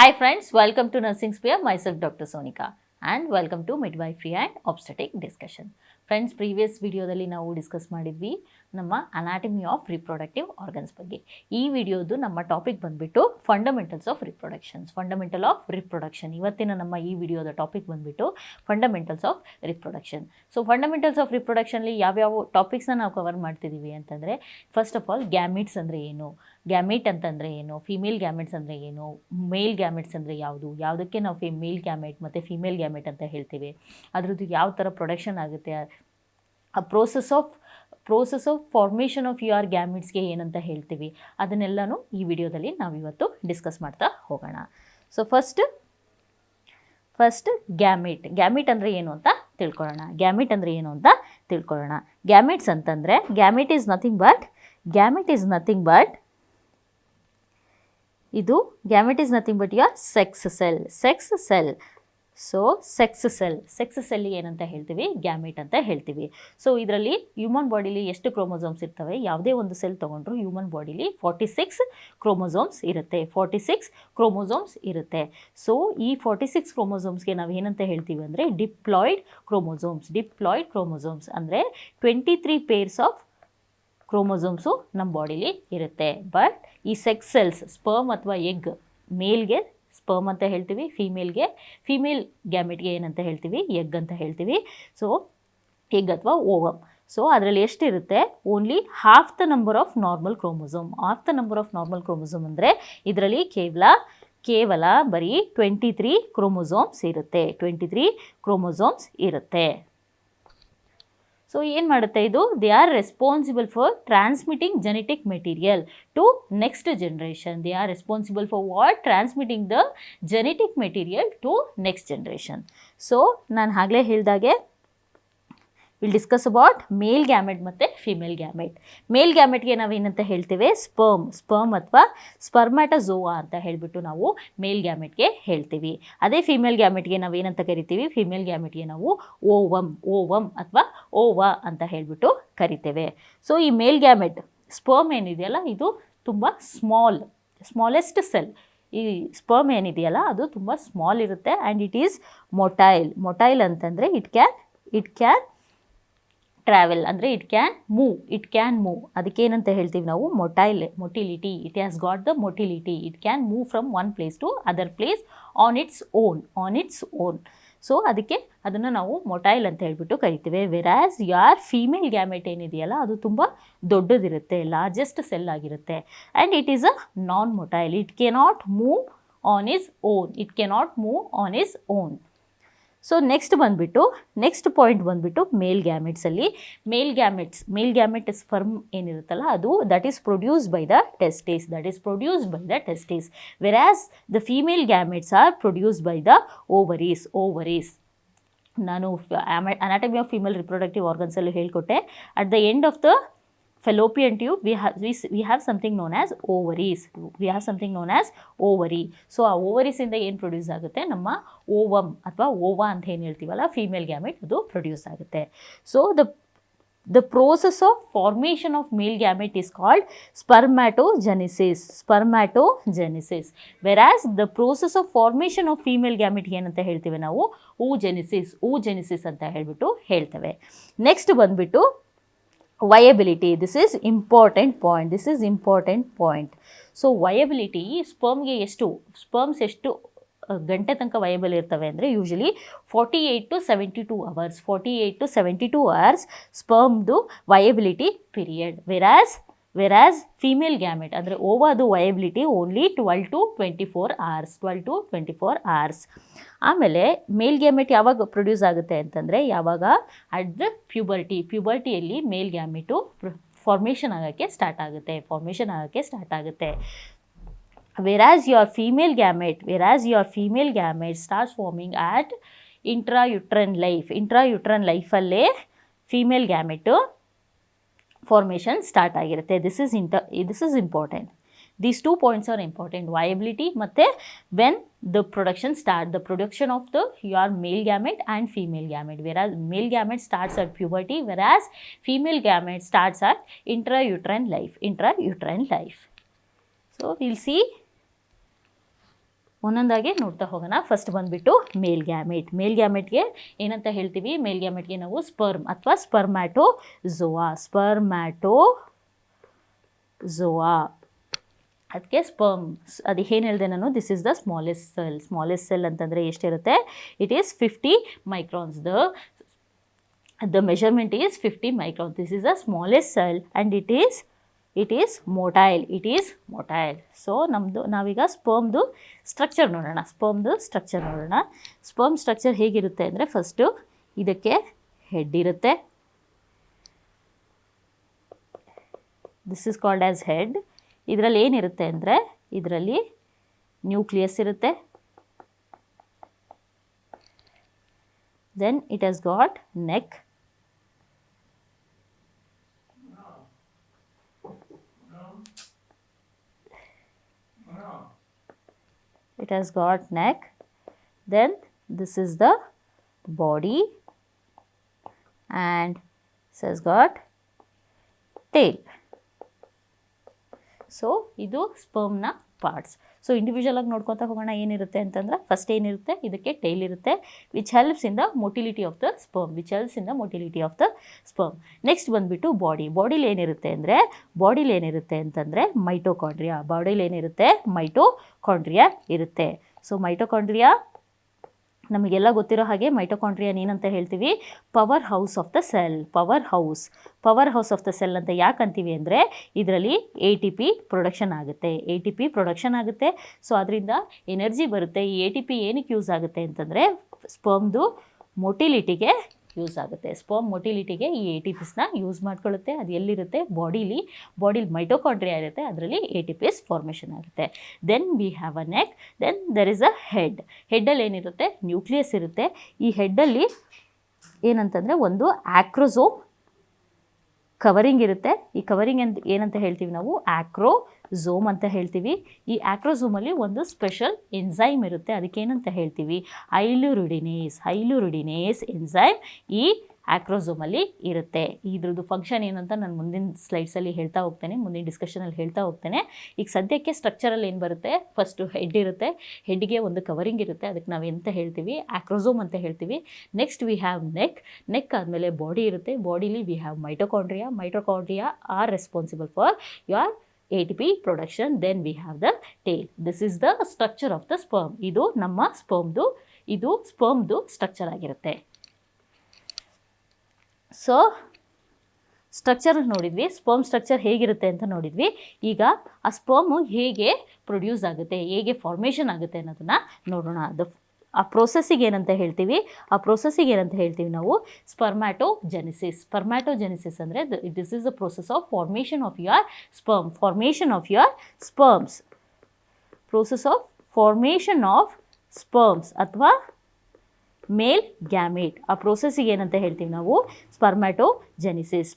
Hi friends, welcome to Nursing Sphere. Myself Dr. Sonika and welcome to Midwifery and Obstetric Discussion. Friends, previous ವಿಡಿಯೋದಲ್ಲಿ ನಾವು discuss ಮಾಡಿದ್ವಿ ನಮ್ಮ anatomy of reproductive organs ಬಗ್ಗೆ. ಈ ವಿಡಿಯೋದು ನಮ್ಮ topic ಬಂದುಬಿಟ್ಟು fundamentals of fundamental of reproduction. ಇವತ್ತಿನ ನಮ್ಮ ಈ ವಿಡಿಯೋದ ಟಾಪಿಕ್ ಬಂದುಬಿಟ್ಟು fundamentals of reproduction. So fundamentals of ರಿಪ್ರೊಡಕ್ಷನ್ಲಿ ಯಾವ್ಯಾವ ಟಾಪಿಕ್ಸ್ನ ನಾವು ಕವರ್ ಮಾಡ್ತಿದ್ದೀವಿ ಅಂತಂದರೆ, ಫಸ್ಟ್ ಆಫ್ ಆಲ್ ಗ್ಯಾಮಿಟ್ಸ್ ಅಂದರೆ ಏನು, ಗ್ಯಾಮಿಟ್ ಅಂತಂದರೆ ಏನು, ಫಿಮೇಲ್ ಗ್ಯಾಮೆಟ್ಸ್ ಅಂದರೆ ಏನು, ಮೇಲ್ ಗ್ಯಾಮೆಟ್ಸ್ ಅಂದರೆ ಯಾವುದು, ಯಾವುದಕ್ಕೆ ನಾವು ಮೇಲ್ ಗ್ಯಾಮೆಟ್ ಮತ್ತು ಫಿಮೇಲ್ ಗ್ಯಾಮೆಟ್ ಅಂತ ಹೇಳ್ತೀವಿ, ಅದರದ್ದು ಯಾವ ಥರ ಪ್ರೊಡಕ್ಷನ್ ಆಗುತ್ತೆ, ಆ process of formation of your ಗ್ಯಾಮಿಟ್ಸ್ಗೆ ಏನಂತ ಹೇಳ್ತೀವಿ, ಅದನ್ನೆಲ್ಲನೂ ಈ ವಿಡಿಯೋದಲ್ಲಿ ನಾವಿವತ್ತು ಡಿಸ್ಕಸ್ ಮಾಡ್ತಾ ಹೋಗೋಣ. ಸೊ ಫಸ್ಟ್ ಗ್ಯಾಮಿಟ್ ಅಂದರೆ ಏನು ಅಂತ ತಿಳ್ಕೊಳ್ಳೋಣ. ಗ್ಯಾಮಿಟ್ಸ್ ಅಂತಂದರೆ ಗ್ಯಾಮಿಟ್ ಈಸ್ ನಥಿಂಗ್ ಬಟ್ ಇದು gamete is nothing but your sex cell. So sex ಸೆಲ್ಗೆ ಏನಂತ ಹೇಳ್ತೀವಿ, ಗ್ಯಾಮೆಟ್ ಅಂತ ಹೇಳ್ತೀವಿ. ಸೊ ಇದರಲ್ಲಿ ಹ್ಯೂಮನ್ ಬಾಡಿಲಿ ಎಷ್ಟು ಕ್ರೋಮೋಸೋಮ್ಸ್ ಇರ್ತವೆ, ಯಾವುದೇ ಒಂದು ಸೆಲ್ ತೊಗೊಂಡ್ರು ಹ್ಯೂಮನ್ ಬಾಡಿಲಿ 46 ಕ್ರೋಮೋಸೋಮ್ಸ್ ಇರುತ್ತೆ. ಸೊ ಈ 46 ಕ್ರೋಮೋಸೋಮ್ಸ್ಗೆ ನಾವು ಏನಂತ ಹೇಳ್ತೀವಿ ಅಂದರೆ ಡಿಪ್ಲಾಯ್ಡ್ ಕ್ರೋಮೋಸೋಮ್ಸ್ ಅಂದರೆ 23 ಪೇರ್ಸ್ ಆಫ್ ಕ್ರೋಮೋಸೋಮ್ಸು ನಮ್ಮ ಬಾಡಿಲಿ ಇರುತ್ತೆ. ಬಟ್ ಈ ಸೆಕ್ಸ್ ಸೆಲ್ಸ್, ಸ್ಪರ್ಮ್ ಅಥವಾ ಎಗ್, ಮೇಲ್ಗೆ ಸ್ಪರ್ಮ್ ಅಂತ ಹೇಳ್ತೀವಿ, ಫೀಮೇಲ್ ಗ್ಯಾಮೆಟ್ಗೆ ಏನಂತ ಹೇಳ್ತೀವಿ, ಎಗ್ ಅಂತ ಹೇಳ್ತೀವಿ. ಸೊ ಎಗ್ ಅಥವಾ ಓವಮ್. ಸೊ ಅದರಲ್ಲಿ ಎಷ್ಟಿರುತ್ತೆ, only half the number of normal chromosome ಅಂದರೆ ಇದರಲ್ಲಿ ಕೇವಲ ಬರೀ 23 ಕ್ರೋಮೋಸೋಮ್ಸ್ ಇರುತ್ತೆ. ಸೊ ಏನು ಮಾಡುತ್ತೆ ಇದು, they are responsible for transmitting genetic material to next generation. They are responsible for what, transmitting the genetic material to next generation. So ನಾನು ಆಗಲೇ ಹೇಳಿದಾಗೆ will discuss about male gamete ಮತ್ತು ಫಿಮೇಲ್ ಗ್ಯಾಮೆಟ್. ಮೇಲ್ ಗ್ಯಾಮೆಟ್ಗೆ ನಾವೇನಂತ ಹೇಳ್ತೇವೆ, sperm ಅಥವಾ ಸ್ಪರ್ಮ್ಯಾಟೋಜೋವಾ ಅಂತ ಹೇಳಿಬಿಟ್ಟು ನಾವು ಮೇಲ್ ಗ್ಯಾಮೆಟ್ಗೆ ಹೇಳ್ತೀವಿ. ಅದೇ ಫಿಮೇಲ್ ಗ್ಯಾಮೆಟ್ಗೆ ನಾವೇನಂತ ಕರಿತೀವಿ, ಫಿಮೇಲ್ ಗ್ಯಾಮೆಟ್ಗೆ ನಾವು ಓವಮ್ ಅಥವಾ ಓವಾ ಅಂತ ಹೇಳಿಬಿಟ್ಟು ಕರಿತೇವೆ. ಸೊ ಈ ಮೇಲ್ ಗ್ಯಾಮೆಟ್ ಸ್ಪರ್ಮ್ ಏನಿದೆಯಲ್ಲ, ಇದು ತುಂಬ ಸ್ಮಾಲೆಸ್ಟ್ ಸೆಲ್. ಈ ಸ್ಪರ್ಮ್ ಏನಿದೆಯಲ್ಲ ಅದು ತುಂಬ ಸ್ಮಾಲ್ ಇರುತ್ತೆ ಆ್ಯಂಡ್ ಇಟ್ ಈಸ್ ಮೊಟೈಲ್ ಅಂತಂದರೆ ಇಟ್ ಕ್ಯಾನ್ ಟ್ರಾವೆಲ್, ಅಂದರೆ ಇಟ್ ಕ್ಯಾನ್ ಮೂವ್. ಅದಕ್ಕೇನಂತ ಹೇಳ್ತೀವಿ ನಾವು, motility. It has got the motility. It can move from one place to other place on its own. So ಅದಕ್ಕೆ ಅದನ್ನು ನಾವು ಮೊಟೈಲ್ ಅಂತ ಹೇಳ್ಬಿಟ್ಟು ಕರಿತೀವಿ. ವೆರಾಸ್ ಯಾರ್ ಫೀಮೇಲ್ ಗ್ಯಾಮೆಟ್ ಏನಿದೆಯಲ್ಲ ಅದು ತುಂಬ ದೊಡ್ಡದಿರುತ್ತೆ, ಲಾರ್ಜೆಸ್ಟ್ ಸೆಲ್ ಆಗಿರುತ್ತೆ and it is a non motile. It cannot move on its own. So next point ಬಂದುಬಿಟ್ಟು ಮೇಲ್ ಗ್ಯಾಮೆಟ್ಸಲ್ಲಿ. ಮೇಲ್ ಗ್ಯಾಮೆಟ್ ಸ್ಪರ್ಮ್ ಏನಿರುತ್ತಲ್ಲ ಅದು that is produced by the testis. Whereas the female gametes are produced by the ovaries. ನಾನು anatomy of female reproductive ಆರ್ಗನ್ಸಲ್ಲೂ ಹೇಳ್ಕೊಟ್ಟೆ. At the end of the fallopian tube we have something known as ovary. So ಆ ಓವರೀಸಿಂದ ಏನು produce ಆಗುತ್ತೆ, ನಮ್ಮ ovum ಅಥವಾ ova ಅಂತ ಏನು ಹೇಳ್ತೀವಲ್ಲ, ಫೀಮೇಲ್ ಗ್ಯಾಮೆಟ್, ಅದು ಪ್ರೊಡ್ಯೂಸ್ ಆಗುತ್ತೆ. So the process of formation of male gamete is called spermatogenesis. Whereas the process of formation of female gamete ಏನಂತ ಹೇಳ್ತೀವಿ ನಾವು, oogenesis ಅಂತ ಹೇಳ್ತೇವೆ. ನೆಕ್ಸ್ಟ್ ಬಂದುಬಿಟ್ಟು viability. This is important point. So viability, sperms ಎಷ್ಟು ಗಂಟೆ ತನಕ ವಯಬಲ್ ಇರ್ತವೆ ಅಂದರೆ ಯೂಶಲಿ 48 to 72 hours ಸ್ಪರ್ಮ್ದು viability period. Whereas female gamete ಅಂದರೆ ಓವಾದು ವಯಬಿಲಿಟಿ ಓನ್ಲಿ 12 to 24 hours. ಆಮೇಲೆ ಮೇಲ್ ಗ್ಯಾಮೆಟ್ ಯಾವಾಗ ಪ್ರೊಡ್ಯೂಸ್ ಆಗುತ್ತೆ ಅಂತಂದರೆ, ಯಾವಾಗ ಅಟ್ ದ ಪ್ಯೂಬರ್ಟಿಯಲ್ಲಿ ಮೇಲ್ ಗ್ಯಾಮೆಟು ಫಾರ್ಮೇಷನ್ ಆಗೋಕ್ಕೆ ಸ್ಟಾರ್ಟ್ ಆಗುತ್ತೆ. Whereas your female gamete starts forming at intrauterine ಲೈಫಲ್ಲೇ ಫೀಮೇಲ್ ಗ್ಯಾಮೆಟು ಫಾರ್ಮೇಷನ್ ಸ್ಟಾರ್ಟ್ ಆಗಿರುತ್ತೆ. This is important. These 2 points are important, viability ಮತ್ತು when the production of your male gamete and female gamete. Whereas male gamete starts at puberty, whereas female gamete starts at intrauterine life. So we'll see ಒಂದೊಂದಾಗಿ ನೋಡ್ತಾ ಹೋಗೋಣ. First ಬಂದುಬಿಟ್ಟು ಮೇಲ್ gamete. Male ಗ್ಯಾಮೆಟ್ಗೆ ಏನಂತ ಹೇಳ್ತೀವಿ? ಮೇಲ್ ಗ್ಯಾಮೆಟ್ಗೆ ನಾವು sperm ಅಥವಾ ಸ್ಪರ್ಮ್ಯಾಟೋಝೋವಾ ಅದಕ್ಕೆ ಸ್ಪರ್ಮ್ಸ್. ಅದು ಏನು ಹೇಳಿದೆ ನಾನು? This is the smallest cell ಅಂತಂದರೆ ಎಷ್ಟಿರುತ್ತೆ? It is 50 microns. The measurement is 50 microns. This is the smallest cell and it is motile. So ನಾವೀಗ ಸ್ಪರ್ಮ್ದು ಸ್ಟ್ರಕ್ಚರ್ ನೋಡೋಣ. ಸ್ಪರ್ಮ್ ಸ್ಟ್ರಕ್ಚರ್ ಹೇಗಿರುತ್ತೆ ಅಂದರೆ, ಫಸ್ಟು ಇದಕ್ಕೆ ಹೆಡ್ ಇರುತ್ತೆ. This is called as head. ಇದರಲ್ಲಿ ಏನಿರುತ್ತೆ ಅಂದರೆ, ಇದರಲ್ಲಿ ನ್ಯೂಕ್ಲಿಯಸ್ ಇರುತ್ತೆ. Then it has got neck. Then this is the body and this has got tail. So ಇದು ಸ್ಪರ್ಮ್ನ ಪಾರ್ಟ್ಸ್. ಸೊ ಇಂಡಿವಿಜುವಲ್ ಆಗಿ ನೋಡ್ಕೊತಾ ಹೋಗೋಣ. ಏನಿರುತ್ತೆ ಅಂತಂದ್ರೆ, ಫಸ್ಟ್ ಏನಿರುತ್ತೆ, ಇದಕ್ಕೆ ಟೈಲ್ ಇರುತ್ತೆ, which helps in the motility of the sperm. Next ಬಂದುಬಿಟ್ಟು ಬಾಡಿಲಿ ಏನಿರುತ್ತೆ ಅಂತಂದರೆ ಮೈಟೋಕಾಂಡ್ರಿಯಾ ಇರುತ್ತೆ. ಸೊ ಮೈಟೋಕಾಂಡ್ರಿಯಾ ನಮಗೆಲ್ಲ ಗೊತ್ತಿರೋ ಹಾಗೆ, ಮೈಟೋಕಾಂಡ್ರಿಯಾ ಏನಂತ ಹೇಳ್ತೀವಿ? Power house of the cell ಅಂತ ಯಾಕೆ ಅಂತೀವಿ ಅಂದರೆ, ಇದರಲ್ಲಿ ATP ಪ್ರೊಡಕ್ಷನ್ ಆಗುತ್ತೆ. ಸೊ ಅದರಿಂದ ಎನರ್ಜಿ ಬರುತ್ತೆ. ಈ ATP ಏನಕ್ಕೆ ಯೂಸ್ ಆಗುತ್ತೆ ಅಂತಂದರೆ, ಸ್ಪರ್ಮ್ದು ಮೊಟಿಲಿಟಿಗೆ ಯೂಸ್ ಆಗುತ್ತೆ. ಸ್ಪರ್ಮ್ ಮೊಟಿಲಿಟಿಗೆ ಈ ATPsನ ಯೂಸ್ ಮಾಡ್ಕೊಳ್ಳುತ್ತೆ. ಅದು ಎಲ್ಲಿರುತ್ತೆ? ಬಾಡಿಲಿ ಮೈಟೋಕಾಂಡ್ರಿಯಾ ಇರುತ್ತೆ, ಅದರಲ್ಲಿ ATPs ಫಾರ್ಮೇಷನ್ ಆಗುತ್ತೆ. Then we have a neck. Then there is a ಹೆಡ್ಡಲ್ಲಿ ಏನಿರುತ್ತೆ? ನ್ಯೂಕ್ಲಿಯಸ್ ಇರುತ್ತೆ. ಈ ಹೆಡ್ಡಲ್ಲಿ ಏನಂತಂದರೆ, ಒಂದು ಆಕ್ರೋಸೋಮ್ ಕವರಿಂಗ್ ಇರುತ್ತೆ. ಈ ಕವರಿಂಗ್ ಏನಂತ ಹೇಳ್ತೀವಿ ನಾವು? ಆಕ್ರೋಸೋಮ್ ಅಂತ ಹೇಳ್ತೀವಿ. ಈ ಆಕ್ರೋಸೋಮಲ್ಲಿ ಒಂದು ಸ್ಪೆಷಲ್ ಎನ್ಸೈಮ್ ಇರುತ್ತೆ. ಅದಕ್ಕೇನಂತ ಹೇಳ್ತೀವಿ? ಹೈಲುರಿಡಿನೇಸ್ ಎನ್ಸೈಮ್ ಈ ಆಕ್ರೋಸೋಮಲ್ಲಿ ಇರುತ್ತೆ. ಇದ್ರದ್ದು ಫಂಕ್ಷನ್ ಏನಂತ ನಾನು ಮುಂದಿನ ಸ್ಲೈಡ್ಸಲ್ಲಿ ಹೇಳ್ತಾ ಹೋಗ್ತೇನೆ, ಮುಂದಿನ ಡಿಸ್ಕಷನಲ್ಲಿ ಹೇಳ್ತಾ ಹೋಗ್ತೇನೆ. ಈಗ ಸದ್ಯಕ್ಕೆ ಸ್ಟ್ರಕ್ಚರಲ್ಲಿ ಏನು ಬರುತ್ತೆ? ಫಸ್ಟು ಹೆಡ್ ಇರುತ್ತೆ. ಹೆಡ್ಗೆ ಒಂದು ಕವರಿಂಗ್ ಇರುತ್ತೆ, ಅದಕ್ಕೆ ನಾವು ಎಂತ ಹೇಳ್ತೀವಿ? ಆಕ್ರೋಸೋಮ್ ಅಂತ ಹೇಳ್ತೀವಿ. ನೆಕ್ಸ್ಟ್ ವಿ ಹ್ಯಾವ್ ನೆಕ್ ಆದಮೇಲೆ ಬಾಡಿ ಇರುತ್ತೆ. ಬಾಡಿಲಿ we have mitochondria are responsible for your ATP production. Then we have the tail. This is the structure of the sperm. ಇದು ನಮ್ಮ ಸ್ಪರ್ಮ್ದು ಸ್ಟ್ರಕ್ಚರ್ ಆಗಿರುತ್ತೆ. ಸೊ ಸ್ಟ್ರಕ್ಚರ್ ನೋಡಿದ್ವಿ, ಸ್ಪರ್ಮ್ ಸ್ಟ್ರಕ್ಚರ್ ಹೇಗಿರುತ್ತೆ ಅಂತ ನೋಡಿದ್ವಿ. ಈಗ ಆ ಸ್ಪರ್ಮು ಹೇಗೆ ಪ್ರೊಡ್ಯೂಸ್ ಆಗುತ್ತೆ, ಹೇಗೆ ಫಾರ್ಮೇಷನ್ ಆಗುತ್ತೆ ಅನ್ನೋದನ್ನು ನೋಡೋಣ. ಆ ಪ್ರೋಸೆಸ್ಸಿಗೆ ಏನಂತ ಹೇಳ್ತೀವಿ ನಾವು? ಸ್ಪರ್ಮ್ಯಾಟೋಜೆನಿಸಿಸ್ ಅಂದರೆ this is the process of formation of your sperms ಅಥವಾ ಮೇಲ್ ಗ್ಯಾಮೇಟ್. ಆ ಪ್ರೋಸೆಸ್ಸಿಗೆ ಏನಂತ ಹೇಳ್ತೀವಿ ನಾವು? ಸ್ಪರ್ಮ್ಯಾಟೋಜೆನಿಸಿಸ್.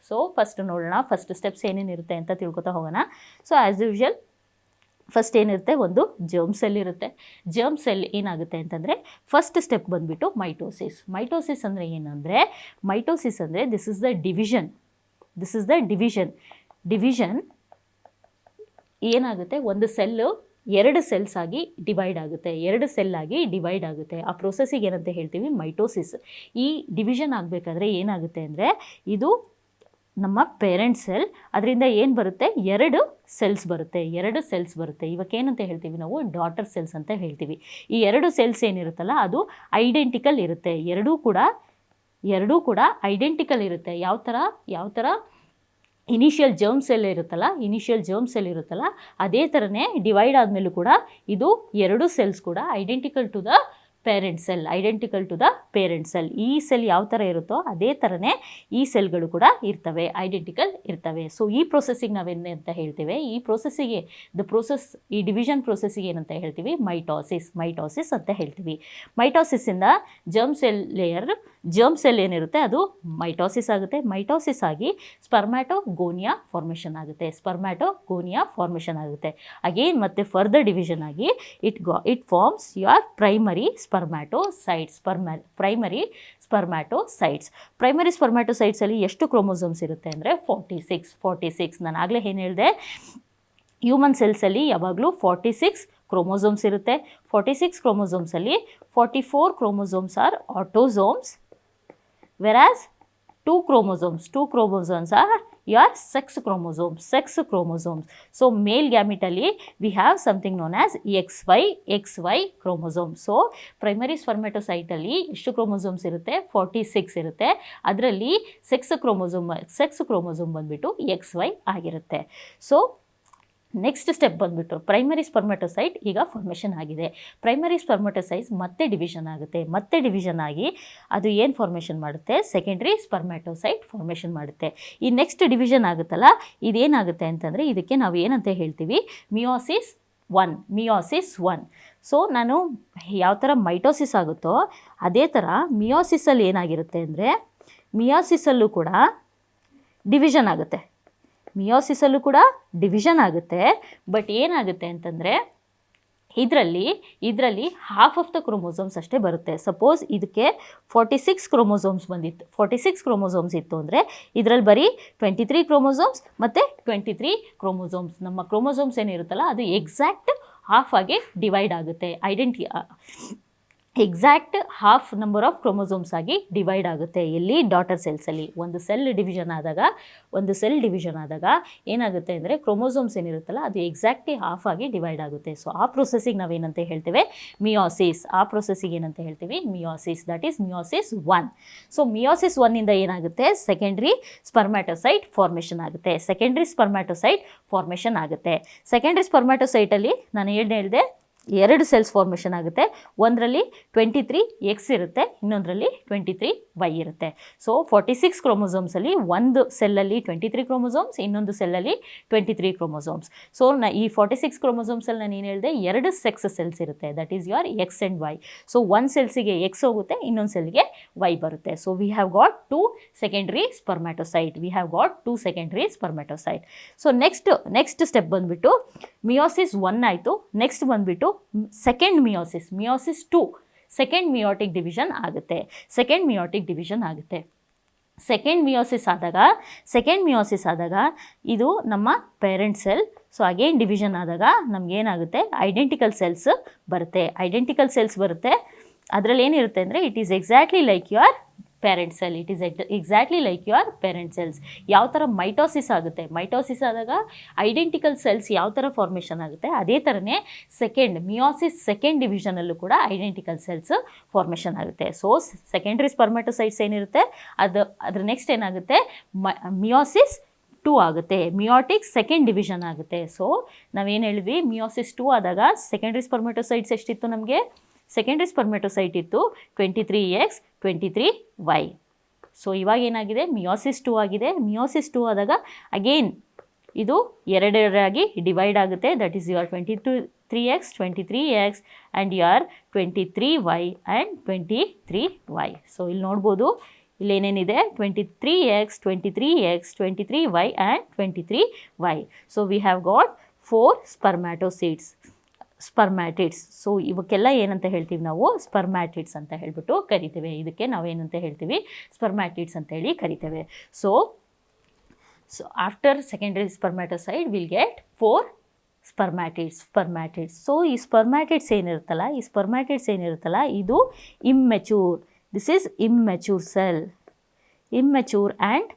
ಸೊ ಫಸ್ಟ್ ನೋಡೋಣ, ಫಸ್ಟ್ ಸ್ಟೆಪ್ಸ್ ಏನೇನಿರುತ್ತೆ ಅಂತ ತಿಳ್ಕೊತಾ ಹೋಗೋಣ. ಸೊ ಆ್ಯಸ್ ಯೂಶುವಲ್ ಫಸ್ಟ್ ಏನಿರುತ್ತೆ? ಒಂದು ಜರ್ಮ್ ಸೆಲ್ ಇರುತ್ತೆ. ಜರ್ಮ್ ಸೆಲ್ ಏನಾಗುತ್ತೆ ಅಂತಂದರೆ, ಫಸ್ಟ್ ಸ್ಟೆಪ್ ಬಂದುಬಿಟ್ಟು ಮೈಟೋಸಿಸ್ ಅಂದರೆ ಏನಂದರೆ, ದಿಸ್ ಇಸ್ ದ ಡಿವಿಷನ್ ಏನಾಗುತ್ತೆ? ಒಂದು ಸೆಲ್ಲು 2 ಸೆಲ್ಸ್ ಆಗಿ ಡಿವೈಡ್ ಆಗುತ್ತೆ. ಆ ಪ್ರೋಸೆಸ್ಸಿಗೆ ಏನಂತ ಹೇಳ್ತೀವಿ? ಮೈಟೋಸಿಸ್. ಈ ಡಿವಿಷನ್ ಆಗಬೇಕಾದ್ರೆ ಏನಾಗುತ್ತೆ ಅಂದರೆ, ಇದು ನಮ್ಮ ಪೇರೆಂಟ್ ಸೆಲ್, ಅದರಿಂದ ಏನು ಬರುತ್ತೆ? 2 ಸೆಲ್ಸ್ ಬರುತ್ತೆ. ಇವಾಗ ಏನಂತ ಹೇಳ್ತೀವಿ ನಾವು? ಡಾಟರ್ ಸೆಲ್ಸ್ ಅಂತ ಹೇಳ್ತೀವಿ. ಈ 2 ಸೆಲ್ಸ್ ಏನಿರುತ್ತಲ್ಲ, ಅದು ಐಡೆಂಟಿಕಲ್ ಇರುತ್ತೆ. ಎರಡೂ ಕೂಡ ಐಡೆಂಟಿಕಲ್ ಇರುತ್ತೆ. ಯಾವ ಥರ ಇನಿಷಿಯಲ್ ಜರ್ಮ್ ಸೆಲ್ ಇರುತ್ತಲ್ಲ, ಅದೇ ಥರನೇ ಡಿವೈಡ್ ಆದಮೇಲೂ ಕೂಡ ಇದು 2 ಸೆಲ್ಸ್ ಕೂಡ identical to the parent cell. ಈ ಸೆಲ್ ಯಾವ ಥರ ಇರುತ್ತೋ ಅದೇ ಥರನೇ ಈ ಸೆಲ್ಗಳು ಕೂಡ ಇರ್ತವೆ. ಸೊ ಈ ಪ್ರೋಸೆಸ್ಸಿಗೆ ನಾವೇನು ಅಂತ ಹೇಳ್ತೇವೆ? ಈ ಡಿವಿಷನ್ ಪ್ರೋಸೆಸ್ಸಿಗೆ ಏನಂತ ಹೇಳ್ತೀವಿ? ಮೈಟೋಸಿಸ್ ಅಂತ ಹೇಳ್ತೀವಿ. ಮೈಟೋಸಿಸ್ಸಿಂದ ಜರ್ಮ್ ಸೆಲ್ ಏನಿರುತ್ತೆ ಅದು ಮೈಟೋಸಿಸ್ ಆಗುತ್ತೆ. ಮೈಟೋಸಿಸ್ ಆಗಿ ಸ್ಪರ್ಮ್ಯಾಟೋಗೋನಿಯಾ ಫಾರ್ಮೇಷನ್ ಆಗುತ್ತೆ. ಅಗೇನ್ ಮತ್ತೆ ಫರ್ದರ್ ಡಿವಿಷನ್ ಆಗಿ ಇಟ್ ಫಾರ್ಮ್ಸ್ ಯುವರ್ ಪ್ರೈಮರಿ ಸ್ಪರ್ಮ್ಯಾಟೋಸೈಟ್ಸಲ್ಲಿ ಎಷ್ಟು ಕ್ರೋಮೋಸೋಮ್ಸ್ ಇರುತ್ತೆ ಅಂದರೆ 46. ನಾನು ಆಗಲೇ ಏನು ಹೇಳಿದೆ? ಹ್ಯೂಮನ್ ಸೆಲ್ಸಲ್ಲಿ ಯಾವಾಗಲೂ 46 ಕ್ರೋಮೋಸೋಮ್ಸ್ ಇರುತ್ತೆ. 46 ಕ್ರೋಮೋಸೋಮ್ಸಲ್ಲಿ 44 chromosomes are autosomes, whereas 2 chromosomes are your sex chromosomes. So male gametally we have something known as XY chromosome. So primary spermatocyte ಅಲ್ಲಿ ಎಷ್ಟು ಕ್ರೋಮೋಸೋಮ್ಸ್ ಇರುತ್ತೆ? 46 ಇರುತ್ತೆ. ಅದರಲ್ಲಿ ಸೆಕ್ಸ್ ಕ್ರೋಮೋಸೋಮ್ ಬಂದ್ಬಿಟ್ಟು XY ಆಗಿರುತ್ತೆ. ಸೊ ನೆಕ್ಸ್ಟ್ ಸ್ಟೆಪ್ ಬಂದುಬಿಟ್ಟು ಪ್ರೈಮರಿ ಸ್ಪರ್ಮಟೋಸೈಟ್ ಈಗ ಫಾರ್ಮೇಷನ್ ಆಗಿದೆ. ಪ್ರೈಮರಿ ಸ್ಪರ್ಮಟೋಸೈಟ್ಸ್ ಮತ್ತೆ ಡಿವಿಷನ್ ಆಗಿ ಅದು ಏನು ಫಾರ್ಮೇಷನ್ ಮಾಡುತ್ತೆ? ಸೆಕೆಂಡ್ರಿ ಸ್ಪರ್ಮ್ಯಾಟೋಸೈಟ್ ಫಾರ್ಮೇಷನ್ ಮಾಡುತ್ತೆ. ಈ ನೆಕ್ಸ್ಟ್ ಡಿವಿಷನ್ ಆಗುತ್ತಲ್ಲ, ಇದೇನಾಗುತ್ತೆ ಅಂತಂದರೆ ಇದಕ್ಕೆ ನಾವು ಏನಂತ ಹೇಳ್ತೀವಿ? Meiosis one. ಸೊ ನಾನು ಯಾವ ಥರ ಮೈಟೋಸಿಸ್ ಆಗುತ್ತೋ ಅದೇ ಥರ ಮಿಯೋಸಿಸಲ್ಲಿ ಏನಾಗಿರುತ್ತೆ ಅಂದರೆ ಮಿಯೋಸಿಸಲ್ಲೂ ಕೂಡ ಡಿವಿಷನ್ ಆಗುತ್ತೆ. ಬಟ್ ಏನಾಗುತ್ತೆ ಅಂತಂದರೆ ಇದರಲ್ಲಿ ಹಾಫ್ ಆಫ್ ದ ಕ್ರೋಮೋಸೋಮ್ಸ್ ಅಷ್ಟೇ ಬರುತ್ತೆ. ಸಪೋಸ್ ಇದಕ್ಕೆ 46 ಕ್ರೋಮೋಸೋಮ್ಸ್ ಇತ್ತು ಅಂದರೆ ಇದರಲ್ಲಿ ಬರೀ 23 ಕ್ರೋಮೋಸೋಮ್ಸ್ ಮತ್ತು 23 ಕ್ರೋಮೋಸೋಮ್ಸ್. ನಮ್ಮ ಕ್ರೋಮೋಸೋಮ್ಸ್ ಏನಿರುತ್ತಲ್ಲ ಅದು ಎಕ್ಸಾಕ್ಟ್ ಹಾಫ್ ಆಗಿ ಡಿವೈಡ್ ಆಗುತ್ತೆ. Exact half number of chromosomes ಆಗಿ ಡಿವೈಡ್ ಆಗುತ್ತೆ. ಎಲ್ಲಿ? ಡಾಟರ್ ಸೆಲ್ಸಲ್ಲಿ. ಒಂದು ಸೆಲ್ ಡಿವಿಷನ್ ಆದಾಗ ಏನಾಗುತ್ತೆ ಅಂದರೆ ಕ್ರೋಮೋಸೋಮ್ಸ್ ಏನಿರುತ್ತಲ್ಲ ಅದು ಎಕ್ಸಾಕ್ಟ್ಲಿ ಹಾಫ್ ಆಗಿ ಡಿವೈಡ್ ಆಗುತ್ತೆ. ಸೊ ಆ ಪ್ರೊಸೆಸ್ಸಿಗೆ ನಾವೇನಂತ ಹೇಳ್ತೇವೆ? Meiosis. That is meiosis 1. So meiosis 1ಇಂದ ಏನಾಗುತ್ತೆ? ಸೆಕೆಂಡ್ರಿ ಸ್ಪರ್ಮ್ಯಾಟೋಸೈಟ್ ಫಾರ್ಮೇಷನ್ ಆಗುತ್ತೆ. ಸೆಕೆಂಡ್ರಿ ಸ್ಪರ್ಮ್ಯಾಟೋಸೈಟಲ್ಲಿ ನಾನು ಏನು ಹೇಳಿದೆ? 2 ಸೆಲ್ಸ್ ಫಾರ್ಮೇಷನ್ ಆಗುತ್ತೆ. ಒಂದರಲ್ಲಿ 23X ಇರುತ್ತೆ, ಇನ್ನೊಂದರಲ್ಲಿ 23Y ಇರುತ್ತೆ. ಸೊ 46 ಕ್ರೋಮೋಸೋಮ್ಸಲ್ಲಿ ಒಂದು ಸೆಲ್ಲಲ್ಲಿ 23 ಕ್ರೋಮೋಸೋಮ್ಸ್, ಇನ್ನೊಂದು ಸೆಲ್ಲಲ್ಲಿ 23 ಕ್ರೋಮೋಸೋಮ್ಸ್. ಸೊ ಈ 46 ಕ್ರೋಮೋಸೋಮ್ಸಲ್ಲಿ ನಾನು ಏನು ಹೇಳಿದೆ? 2 ಸೆಕ್ಸ್ ಸೆಲ್ಸ್ ಇರುತ್ತೆ. That is your X and Y. So ಒಂದು ಸೆಲ್ಸಿಗೆ X ಹೋಗುತ್ತೆ, ಇನ್ನೊಂದು ಸೆಲ್ಗೆ Y ಬರುತ್ತೆ. So we have got 2 secondary spermatocyte. So next step ಬಂದುಬಿಟ್ಟು ಮಿಯೋಸಿಸ್ 1 ಆಯಿತು. ನೆಕ್ಸ್ಟ್ ಬಂದುಬಿಟ್ಟು second meiosis 2, second meiotic division ಆಗುತ್ತೆ. ಸೆಕೆಂಡ್ ಮಿಯೋಸಿಸ್ ಆದಾಗ ಇದು ನಮ್ಮ parent cell. So again division ಆದಾಗ ನಮಗೇನಾಗುತ್ತೆ? ಐಡೆಂಟಿಕಲ್ ಸೆಲ್ಸ್ ಬರುತ್ತೆ. ಅದರಲ್ಲಿ ಏನಿರುತ್ತೆ ಅಂದರೆ it is exactly like your parent cells. ಯಾವ ಥರ ಮೈಟೋಸಿಸ್ ಆದಾಗ ಐಡೆಂಟಿಕಲ್ ಸೆಲ್ಸ್ ಯಾವ ಥರ ಫಾರ್ಮೇಷನ್ ಆಗುತ್ತೆ, ಅದೇ ಥರನೇ ಮಿಯೋಸಿಸ್ ಸೆಕೆಂಡ್ ಡಿವಿಷನಲ್ಲೂ ಕೂಡ ಐಡೆಂಟಿಕಲ್ ಸೆಲ್ಸ್ ಫಾರ್ಮೇಷನ್ ಆಗುತ್ತೆ. ಸೊ ಸೆಕೆಂಡ್ರಿ ಸ್ಪರ್ಮ್ಯಾಟೋಸೈಟ್ಸ್ ಏನಿರುತ್ತೆ ಅದ್ರ ನೆಕ್ಸ್ಟ್ ಏನಾಗುತ್ತೆ? ಮಿಯೋಸಿಸ್ 2 ಆಗುತ್ತೆ. ಮಿಯೋಟಿಕ್ ಸೆಕೆಂಡ್ ಡಿವಿಷನ್ ಆಗುತ್ತೆ. ಸೊ ನಾವೇನು ಹೇಳಿದ್ವಿ? ಮಿಯೋಸಿಸ್ 2 ಆದಾಗ ಸೆಕೆಂಡ್ರಿ ಸ್ಪರ್ಮ್ಯಾಟೋಸೈಟ್ಸ್ ಎಷ್ಟಿತ್ತು? ನಮಗೆ ಸೆಕೆಂಡ್ರಿ ಸ್ಪರ್ಮ್ಯಾಟೋಸೈಟ್ ಇತ್ತು 23X 23Y. ಸೊ ಇವಾಗ ಏನಾಗಿದೆ? ಮಿಯೋಸಿಸ್ 2 ಆಗಿದೆ. ಮಿಯೋಸಿಸ್ 2 ಆದಾಗ ಅಗೇನ್ ಇದು ಎರಡರಾಗಿ ಡಿವೈಡ್ ಆಗುತ್ತೆ. That is your 23X and your 23Y and 23Y. So ಇಲ್ಲಿ ನೋಡ್ಬೋದು, ಇಲ್ಲೇನೇನಿದೆ? 23X 23Y and 23Y. So we have got 4 spermatids. So ಇವಕ್ಕೆಲ್ಲ ಏನಂತ ಹೇಳ್ತೀವಿ ನಾವು? ಸ್ಪರ್ಮ್ಯಾಟಿಡ್ಸ್ ಅಂತ ಹೇಳ್ಬಿಟ್ಟು ಕರಿತೇವೆ. ಇದಕ್ಕೆ ನಾವೇನಂತ ಹೇಳ್ತೀವಿ? ಸ್ಪರ್ಮ್ಯಾಟಿಡ್ಸ್ ಅಂತ ಹೇಳಿ ಕರಿತೇವೆ. So after secondary spermatocyte will get 4 spermatids. So ಈ ಸ್ಪರ್ಮ್ಯಾಟಿಡ್ಸ್ ಏನಿರುತ್ತಲ್ಲ ಇದು immature. This is immature cell. Immature and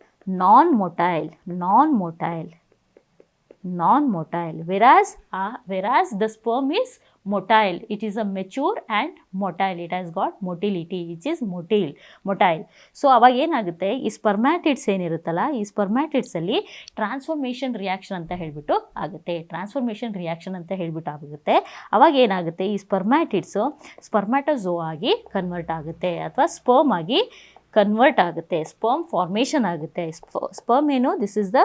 non-motile, whereas the sperm is motile. It is a mature and motile. It has got motility, which is motile. So ಅವಾಗ ಏನಾಗುತ್ತೆ? ಈ spermatids ಏನಿರುತ್ತಲ್ಲ, ಈ ಸ್ಪರ್ಮ್ಯಾಟಿಡ್ಸಲ್ಲಿ transformation reaction ಅಂತ ಹೇಳ್ಬಿಟ್ಟು ಆಗುತ್ತೆ. ಅವಾಗ ಏನಾಗುತ್ತೆ? ಈ ಸ್ಪರ್ಮ್ಯಾಟಿಡ್ಸು ಸ್ಪರ್ಮ್ಯಾಟೋಝೋ ಆಗಿ ಕನ್ವರ್ಟ್ ಆಗುತ್ತೆ ಅಥವಾ ಸ್ಪರ್ಮ್ ಆಗಿ ಕನ್ವರ್ಟ್ ಆಗುತ್ತೆ. ಸ್ಪರ್ಮ್ ಫಾರ್ಮೇಷನ್ ಆಗುತ್ತೆ. ಸ್ಪರ್ಮ್ ಏನು? This is the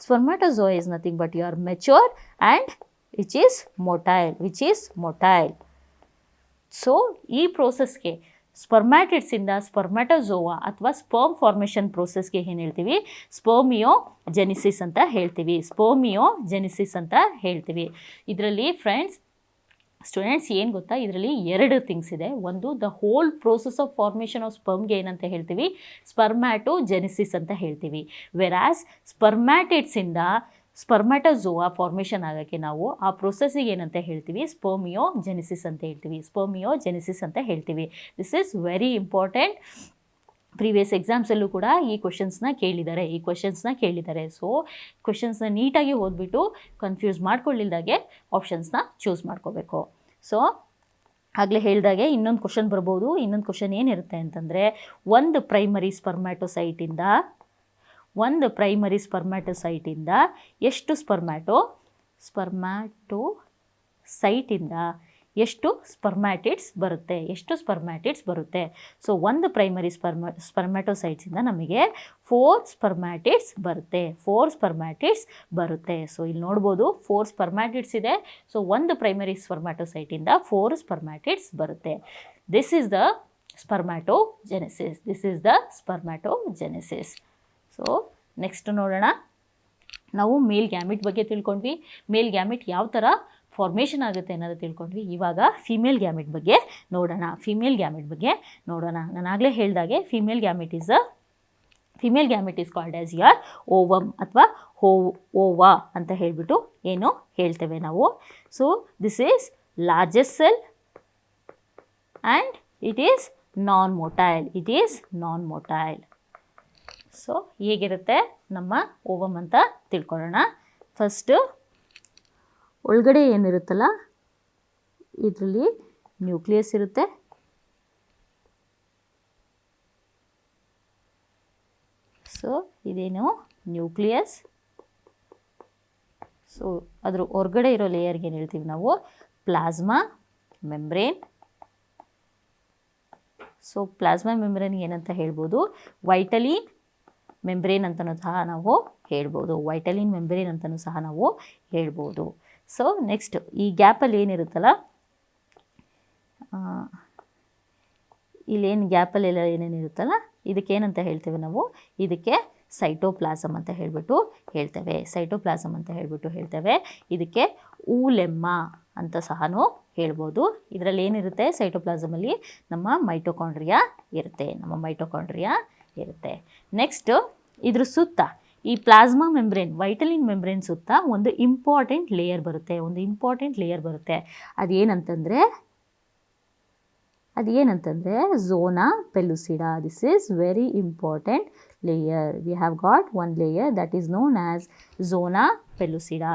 spermatozoa is nothing but you are mature and which is motile. So ಈ ಪ್ರೋಸೆಸ್ಗೆ ಸ್ಪರ್ಮ್ಯಾಟಿಡ್ಸಿಂದ ಸ್ಪರ್ಮ್ಯಾಟೋಝೋವಾ ಅಥವಾ ಸ್ಪರ್ಮ್ ಫಾರ್ಮೇಷನ್ ಪ್ರೋಸೆಸ್ಗೆ ಏನು ಹೇಳ್ತೀವಿ? ಸ್ಪರ್ಮಿಯೋಜೆನಿಸಿಸ್ ಅಂತ ಹೇಳ್ತೀವಿ. ಇದರಲ್ಲಿ ಫ್ರೆಂಡ್ಸ್ ಸ್ಟೂಡೆಂಟ್ಸ್ ಏನು ಗೊತ್ತಾ? ಇದರಲ್ಲಿ 2 ಥಿಂಗ್ಸ್ ಇದೆ. ಒಂದು, the whole process of formation of ಸ್ಪರ್ಮ್ಗೆ ಏನಂತ ಹೇಳ್ತೀವಿ? ಸ್ಪರ್ಮ್ಯಾಟೋಜೆನಿಸಿಸ್ ಅಂತ ಹೇಳ್ತೀವಿ. ವೆರಾಸ್ ಸ್ಪರ್ಮ್ಯಾಟಿಡ್ಸಿಂದ ಸ್ಪರ್ಮ್ಯಾಟೋಜೋವಾ ಫಾರ್ಮೇಷನ್ ಆಗೋಕ್ಕೆ ನಾವು ಆ ಪ್ರೊಸೆಸ್ಸಿಗೆ ಏನಂತ ಹೇಳ್ತೀವಿ, ಸ್ಪರ್ಮಿಯೋಜೆನಿಸಿಸ್ ಅಂತ ಹೇಳ್ತೀವಿ. ಸ್ಪರ್ಮಿಯೋಜೆನಿಸಿಸ್ ಅಂತ ಹೇಳ್ತೀವಿ. This is very important. Previous ಎಕ್ಸಾಮ್ಸಲ್ಲೂ ಕೂಡ ಈ ಕ್ವೆಶನ್ಸ್ನ ಕೇಳಿದ್ದಾರೆ. ಸೊ ಕ್ವೆಶನ್ಸ್ನ ನೀಟಾಗಿ ಓದ್ಬಿಟ್ಟು ಕನ್ಫ್ಯೂಸ್ ಮಾಡ್ಕೊಳ್ಳಿಲ್ದಾಗೆ ಆಪ್ಷನ್ಸ್ನ ಚೂಸ್ ಮಾಡ್ಕೋಬೇಕು. ಸೊ ಆಗಲೇ ಹೇಳಿದಾಗೆ ಇನ್ನೊಂದು ಕ್ವಶನ್ ಬರ್ಬೋದು. ಇನ್ನೊಂದು ಕ್ವಶನ್ ಏನಿರುತ್ತೆ ಅಂತಂದರೆ, ಒಂದು ಪ್ರೈಮರಿ ಸ್ಪರ್ಮ್ಯಾಟೋಸೈಟಿಂದ ಎಷ್ಟು ಸ್ಪರ್ಮ್ಯಾಟೋಸೈಟಿಂದ ಎಷ್ಟು ಸ್ಪರ್ಮ್ಯಾಟಿಡ್ಸ್ ಬರುತ್ತೆ. ಸೊ ಒಂದು ಪ್ರೈಮರಿ ಸ್ಪರ್ಮ್ಯಾಟೋಸೈಟ್ಸಿಂದ ನಮಗೆ 4 ಸ್ಪರ್ಮ್ಯಾಟಿಡ್ಸ್ ಬರುತ್ತೆ. ಸೊ ಇಲ್ಲಿ ನೋಡ್ಬೋದು 4 ಸ್ಪರ್ಮ್ಯಾಟಿಡ್ಸ್ ಇದೆ. ಸೊ ಒಂದು ಪ್ರೈಮರಿ ಸ್ಪರ್ಮ್ಯಾಟೋಸೈಟಿಂದ 4 ಸ್ಪರ್ಮ್ಯಾಟಿಡ್ಸ್ ಬರುತ್ತೆ. This is the spermatogenesis. So next ನೋಡೋಣ. ನಾವು ಮೇಲ್ ಗ್ಯಾಮಿಟ್ ಬಗ್ಗೆ ತಿಳ್ಕೊಂಡ್ವಿ. ಮೇಲ್ ಗ್ಯಾಮಿಟ್ ಯಾವ ಥರ ಫಾರ್ಮೇಷನ್ ಆಗುತ್ತೆ ಅನ್ನೋದು ತಿಳ್ಕೊಂಡ್ವಿ. ಇವಾಗ ಫಿಮೇಲ್ ಗ್ಯಾಮಿಟ್ ಬಗ್ಗೆ ನೋಡೋಣ. ನಾನು ಆಗಲೇ ಹೇಳಿದಾಗೆ female gamete is called as your ovum ಅಥವಾ ಓವಾ ಅಂತ ಹೇಳಿಬಿಟ್ಟು ಏನು ಹೇಳ್ತೇವೆ ನಾವು. So this is largest cell and it is non motile. So ಹೇಗಿರುತ್ತೆ ನಮ್ಮ ಓವಮ್ ಅಂತ ತಿಳ್ಕೊಳ್ಳೋಣ. ಫಸ್ಟು ಒಳಗಡೆ ಏನಿರುತ್ತಲ್ಲ, ಇದರಲ್ಲಿ ನ್ಯೂಕ್ಲಿಯಸ್ ಇರುತ್ತೆ. ಸೊ ಇದೇನು ನ್ಯೂಕ್ಲಿಯಸ್. ಸೊ ಅದ್ರ ಹೊರಗಡೆ ಇರೋ ಲೇಯರ್ಗೆ ಏನು ಹೇಳ್ತೀವಿ ನಾವು, ಪ್ಲಾಸ್ಮಾ ಮೆಂಬ್ರೇನ್. ಸೊ ಪ್ಲಾಸ್ಮಾ ಮೆಂಬ್ರೇನ್ಗೆ ಏನಂತ ಹೇಳ್ಬೋದು, ವೈಟಲಿನ್ ಮೆಂಬ್ರೇನ್ ಅಂತಲೂ ಸಹ ನಾವು ಹೇಳ್ಬೋದು. ಸೊ ನೆಕ್ಸ್ಟ್ ಈ ಗ್ಯಾಪಲ್ಲಿ ಏನಿರುತ್ತಲ್ಲ, ಇಲ್ಲೇನು ಗ್ಯಾಪಲ್ಲೆಲ್ಲ ಏನೇನಿರುತ್ತಲ್ಲ, ಇದಕ್ಕೇನಂತ ಹೇಳ್ತೇವೆ ನಾವು, ಇದಕ್ಕೆ ಸೈಟೋಪ್ಲಾಸಮ್ ಅಂತ ಹೇಳ್ಬಿಟ್ಟು ಹೇಳ್ತೇವೆ. ಇದಕ್ಕೆ ಊಲೆಮ್ಮ ಅಂತ ಸಹ ಹೇಳ್ಬೋದು. ಇದರಲ್ಲಿ ಏನಿರುತ್ತೆ, ಸೈಟೋಪ್ಲಾಸಮಲ್ಲಿ ನಮ್ಮ ಮೈಟೋಕಾಂಡ್ರಿಯಾ ಇರುತ್ತೆ. ನೆಕ್ಸ್ಟ್ ಇದ್ರ ಸುತ್ತ ಈ ಪ್ಲಾಸ್ಮಾ ಮೆಂಬ್ರೇನ್, ವೈಟಲಿನ್ ಮೆಂಬ್ರೇನ್ ಸುತ್ತ ಒಂದು ಇಂಪಾರ್ಟೆಂಟ್ ಲೇಯರ್ ಬರುತ್ತೆ. ಅದೇನಂತಂದರೆ zona pellucida. This is very important layer. We have got one layer that is known as zona pellucida.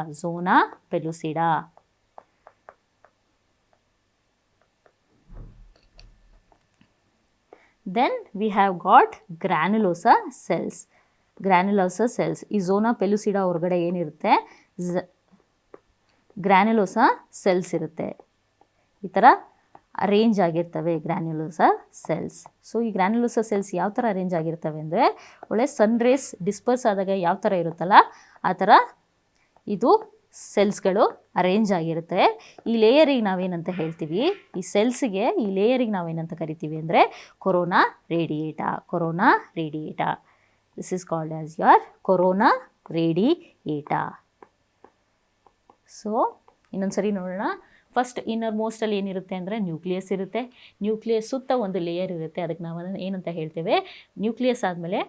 Then we have got granulosa cells. ಈ zona pellucida ಹೊರಗಡೆ ಏನಿರುತ್ತೆ, ಗ್ರ್ಯಾನ್ಯುಲೋಸಾ cells ಇರುತ್ತೆ. ಈ ಥರ ಅರೇಂಜ್ ಆಗಿರ್ತವೆ ಗ್ರ್ಯಾನ್ಯುಲೋಸಾ ಸೆಲ್ಸ್. ಸೊ ಈ ಗ್ರ್ಯಾನ್ಯುಲೋಸಾ ಸೆಲ್ಸ್ ಯಾವ ಥರ ಅರೇಂಜ್ ಆಗಿರ್ತವೆ ಅಂದರೆ, ಒಳ್ಳೆ ಸನ್ ರೇಸ್ ಡಿಸ್ಪರ್ಸ್ ಆದಾಗ ಯಾವ ಥರ ಇರುತ್ತಲ್ಲ ಆ ಥರ ಇದು ಸೆಲ್ಸ್ಗಳು ಅರೇಂಜ್ ಆಗಿರುತ್ತೆ. ಈ ಲೇಯರಿಗೆ ನಾವೇನಂತ ಹೇಳ್ತೀವಿ, ಈ ಸೆಲ್ಸ್ಗೆ ಈ ಲೇಯರಿಗೆ ನಾವೇನಂತ ಕರಿತೀವಿ ಅಂದರೆ corona radiata. This is called as your corona radiata. So ಇನ್ನೊಂದು ಸರಿ ನೋಡೋಣ. ಫಸ್ಟ್ ಇನ್ನರ್ ಮೋಸ್ಟಲ್ಲಿ ಏನಿರುತ್ತೆ ಅಂದರೆ ನ್ಯೂಕ್ಲಿಯಸ್ ಇರುತ್ತೆ. ನ್ಯೂಕ್ಲಿಯಸ್ ಸುತ್ತ ಒಂದು ಲೇಯರ್ ಇರುತ್ತೆ. ಅದಕ್ಕೆ ನಾವು ಏನಂತ ಹೇಳ್ತೇವೆ, ನ್ಯೂಕ್ಲಿಯಸ್ ಆದಮೇಲೆ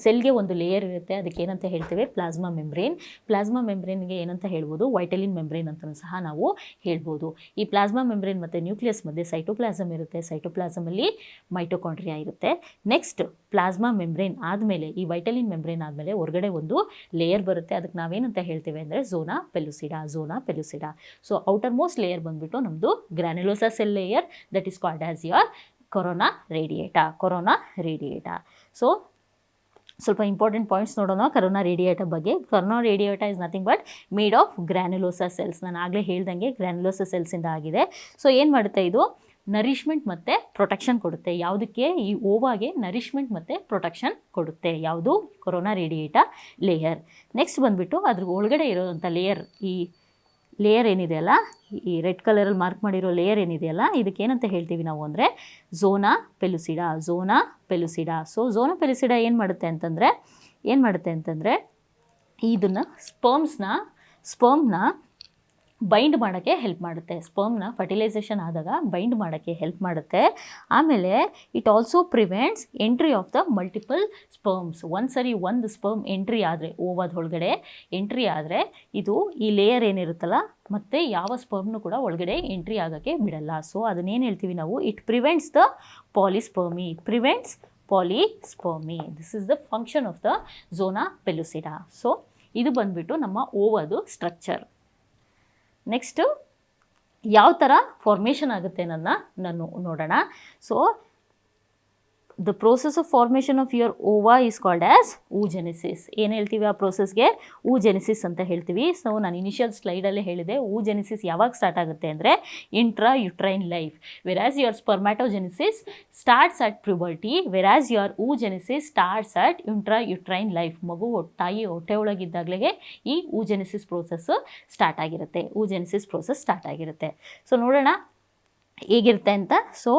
ಸೆಲ್ಗೆ ಒಂದು ಲೇಯರ್ ಇರುತ್ತೆ. ಅದಕ್ಕೆ ಏನಂತ ಹೇಳ್ತೇವೆ, ಪ್ಲಾಸ್ಮಾ ಮೆಂಬ್ರೇನ್ಗೆ ಏನಂತ ಹೇಳ್ಬೋದು, ವೈಟಲಿನ್ ಮೆಂಬ್ರೇನ್ ಅಂತಲೂ ಸಹ ನಾವು ಹೇಳ್ಬೋದು. ಈ ಪ್ಲಾಸ್ಮಾ ಮೆಂಬ್ರೇನ್ ಮತ್ತು ನ್ಯೂಕ್ಲಿಯಸ್ ಮಧ್ಯೆ ಸೈಟೋಪ್ಲಾಸಮ್ ಇರುತ್ತೆ. ಸೈಟೋಪ್ಲಾಸಮಲ್ಲಿ ಮೈಟೋಕಾಂಡ್ರಿಯಾ ಇರುತ್ತೆ. ನೆಕ್ಸ್ಟ್ ಪ್ಲಾಸ್ಮಾ ಮೆಂಬ್ರೇನ್ ಆದಮೇಲೆ, ಈ ವೈಟಲಿನ್ ಮೆಂಬ್ರೇನ್ ಆದಮೇಲೆ ಹೊರಗಡೆ ಒಂದು ಲೇಯರ್ ಬರುತ್ತೆ. ಅದಕ್ಕೆ ನಾವೇನಂತ ಹೇಳ್ತೇವೆ ಅಂದರೆ zona pellucida. So outermost layer ಬಂದುಬಿಟ್ಟು ನಮ್ಮದು granulosa cell layer, that is called as your corona radiata. So ಸ್ವಲ್ಪ ಇಂಪಾರ್ಟೆಂಟ್ ಪಾಯಿಂಟ್ಸ್ ನೋಡೋಣ ಕೊರೋನಾ ರೇಡಿಯೇಟಾ ಬಗ್ಗೆ. Corona radiata is nothing but made of granulosa cells. ನಾನು ಆಗಲೇ ಹೇಳ್ದಂಗೆ ಗ್ರ್ಯಾನ್ಯುಲೋಸಾ ಸೆಲ್ಸಿಂದ ಆಗಿದೆ. ಸೊ ಏನು ಮಾಡುತ್ತೆ, ಇದು ನರಿಷ್ಮೆಂಟ್ ಮತ್ತು ಪ್ರೊಟೆಕ್ಷನ್ ಕೊಡುತ್ತೆ. ಯಾವುದಕ್ಕೆ, ಈ ಓವಾಗೆ ನರಿಷ್ಮೆಂಟ್ ಮತ್ತು ಪ್ರೊಟೆಕ್ಷನ್ ಕೊಡುತ್ತೆ. ಯಾವುದು, ಕೊರೋನಾ ರೇಡಿಯೇಟಾ ಲೇಯರ್. ನೆಕ್ಸ್ಟ್ ಬಂದುಬಿಟ್ಟು ಅದ್ರ ಒಳಗಡೆ ಇರೋವಂಥ ಲೇಯರ್ ಏನಿದೆಯಲ್ಲ, ಈ ರೆಡ್ ಕಲರಲ್ಲಿ ಮಾರ್ಕ್ ಮಾಡಿರೋ ಲೇಯರ್ ಏನಿದೆಯಲ್ಲ, ಇದಕ್ಕೆ ಏನಂತ ಹೇಳ್ತೀವಿ ನಾವು ಅಂದರೆ ಝೋನಾ ಪೆಲುಸಿಡಾ. ಸೊ ಝೋನಾ ಪೆಲುಸಿಡಾ ಏನು ಮಾಡುತ್ತೆ ಅಂತಂದರೆ ಇದನ್ನು ಸ್ಪರ್ಮ್ನ ಬೈಂಡ್ ಮಾಡೋಕ್ಕೆ ಹೆಲ್ಪ್ ಮಾಡುತ್ತೆ. ಸ್ಪರ್ಮ್ನ ಫರ್ಟಿಲೈಸೇಷನ್ ಆದಾಗ ಬೈಂಡ್ ಮಾಡೋಕ್ಕೆ ಹೆಲ್ಪ್ ಮಾಡುತ್ತೆ. ಆಮೇಲೆ it also prevents entry of the multiple sperms. ಒಂದ್ಸರಿ ಒಂದು ಸ್ಪರ್ಮ್ ಎಂಟ್ರಿ ಆದರೆ ಓವದ ಒಳಗಡೆ ಎಂಟ್ರಿ ಆದರೆ ಇದು ಈ ಲೇಯರ್ ಏನಿರುತ್ತಲ್ಲ ಮತ್ತು ಯಾವ ಸ್ಪರ್ಮ್ನು ಕೂಡ ಒಳಗಡೆ ಎಂಟ್ರಿ ಆಗೋಕ್ಕೆ ಬಿಡಲ್ಲ. ಸೊ ಅದನ್ನೇನು ಹೇಳ್ತೀವಿ ನಾವು, it prevents the polyspermy, prevents polyspermy. This is the function of the zona pellucida. So ಇದು ಬಂದುಬಿಟ್ಟು ನಮ್ಮ ಓವದು ಸ್ಟ್ರಕ್ಚರ್. ನೆಕ್ಸ್ಟು ಯಾವ ಥರ ಫಾರ್ಮೇಷನ್ ಆಗುತ್ತೆ ಅನ್ನೋದನ್ನ ನಾನು ನೋಡೋಣ. So the process of formation of your Owa is called as oogenesis. ಏನು ಹೇಳ್ತೀವಿ ಆ ಪ್ರೋಸೆಸ್ಗೆ? oogenesis ಅಂತ ಹೇಳ್ತೀವಿ. ಸೊ ನಾನು ಇನಿಷಿಯಲ್ ಸ್ಲೈಡಲ್ಲೇ ಹೇಳಿದೆ, oogenesis ಯಾವಾಗ ಸ್ಟಾರ್ಟ್ ಆಗುತ್ತೆ ಅಂದರೆ intrauterine life, whereas your spermatogenesis starts at puberty, whereas your oogenesis starts at intrauterine life. ಮಗು ತಾಯಿ ಹೊಟ್ಟೆ ಒಳಗಿದ್ದಾಗಲೇ ಈ oogenesis ಪ್ರೋಸೆಸ್ ಸ್ಟಾರ್ಟ್ ಆಗಿರುತ್ತೆ, oogenesis ಪ್ರೋಸೆಸ್ ಸ್ಟಾರ್ಟ್ ಆಗಿರುತ್ತೆ. ಸೊ ನೋಡೋಣ ಹೇಗಿರುತ್ತೆ ಅಂತ. ಸೊ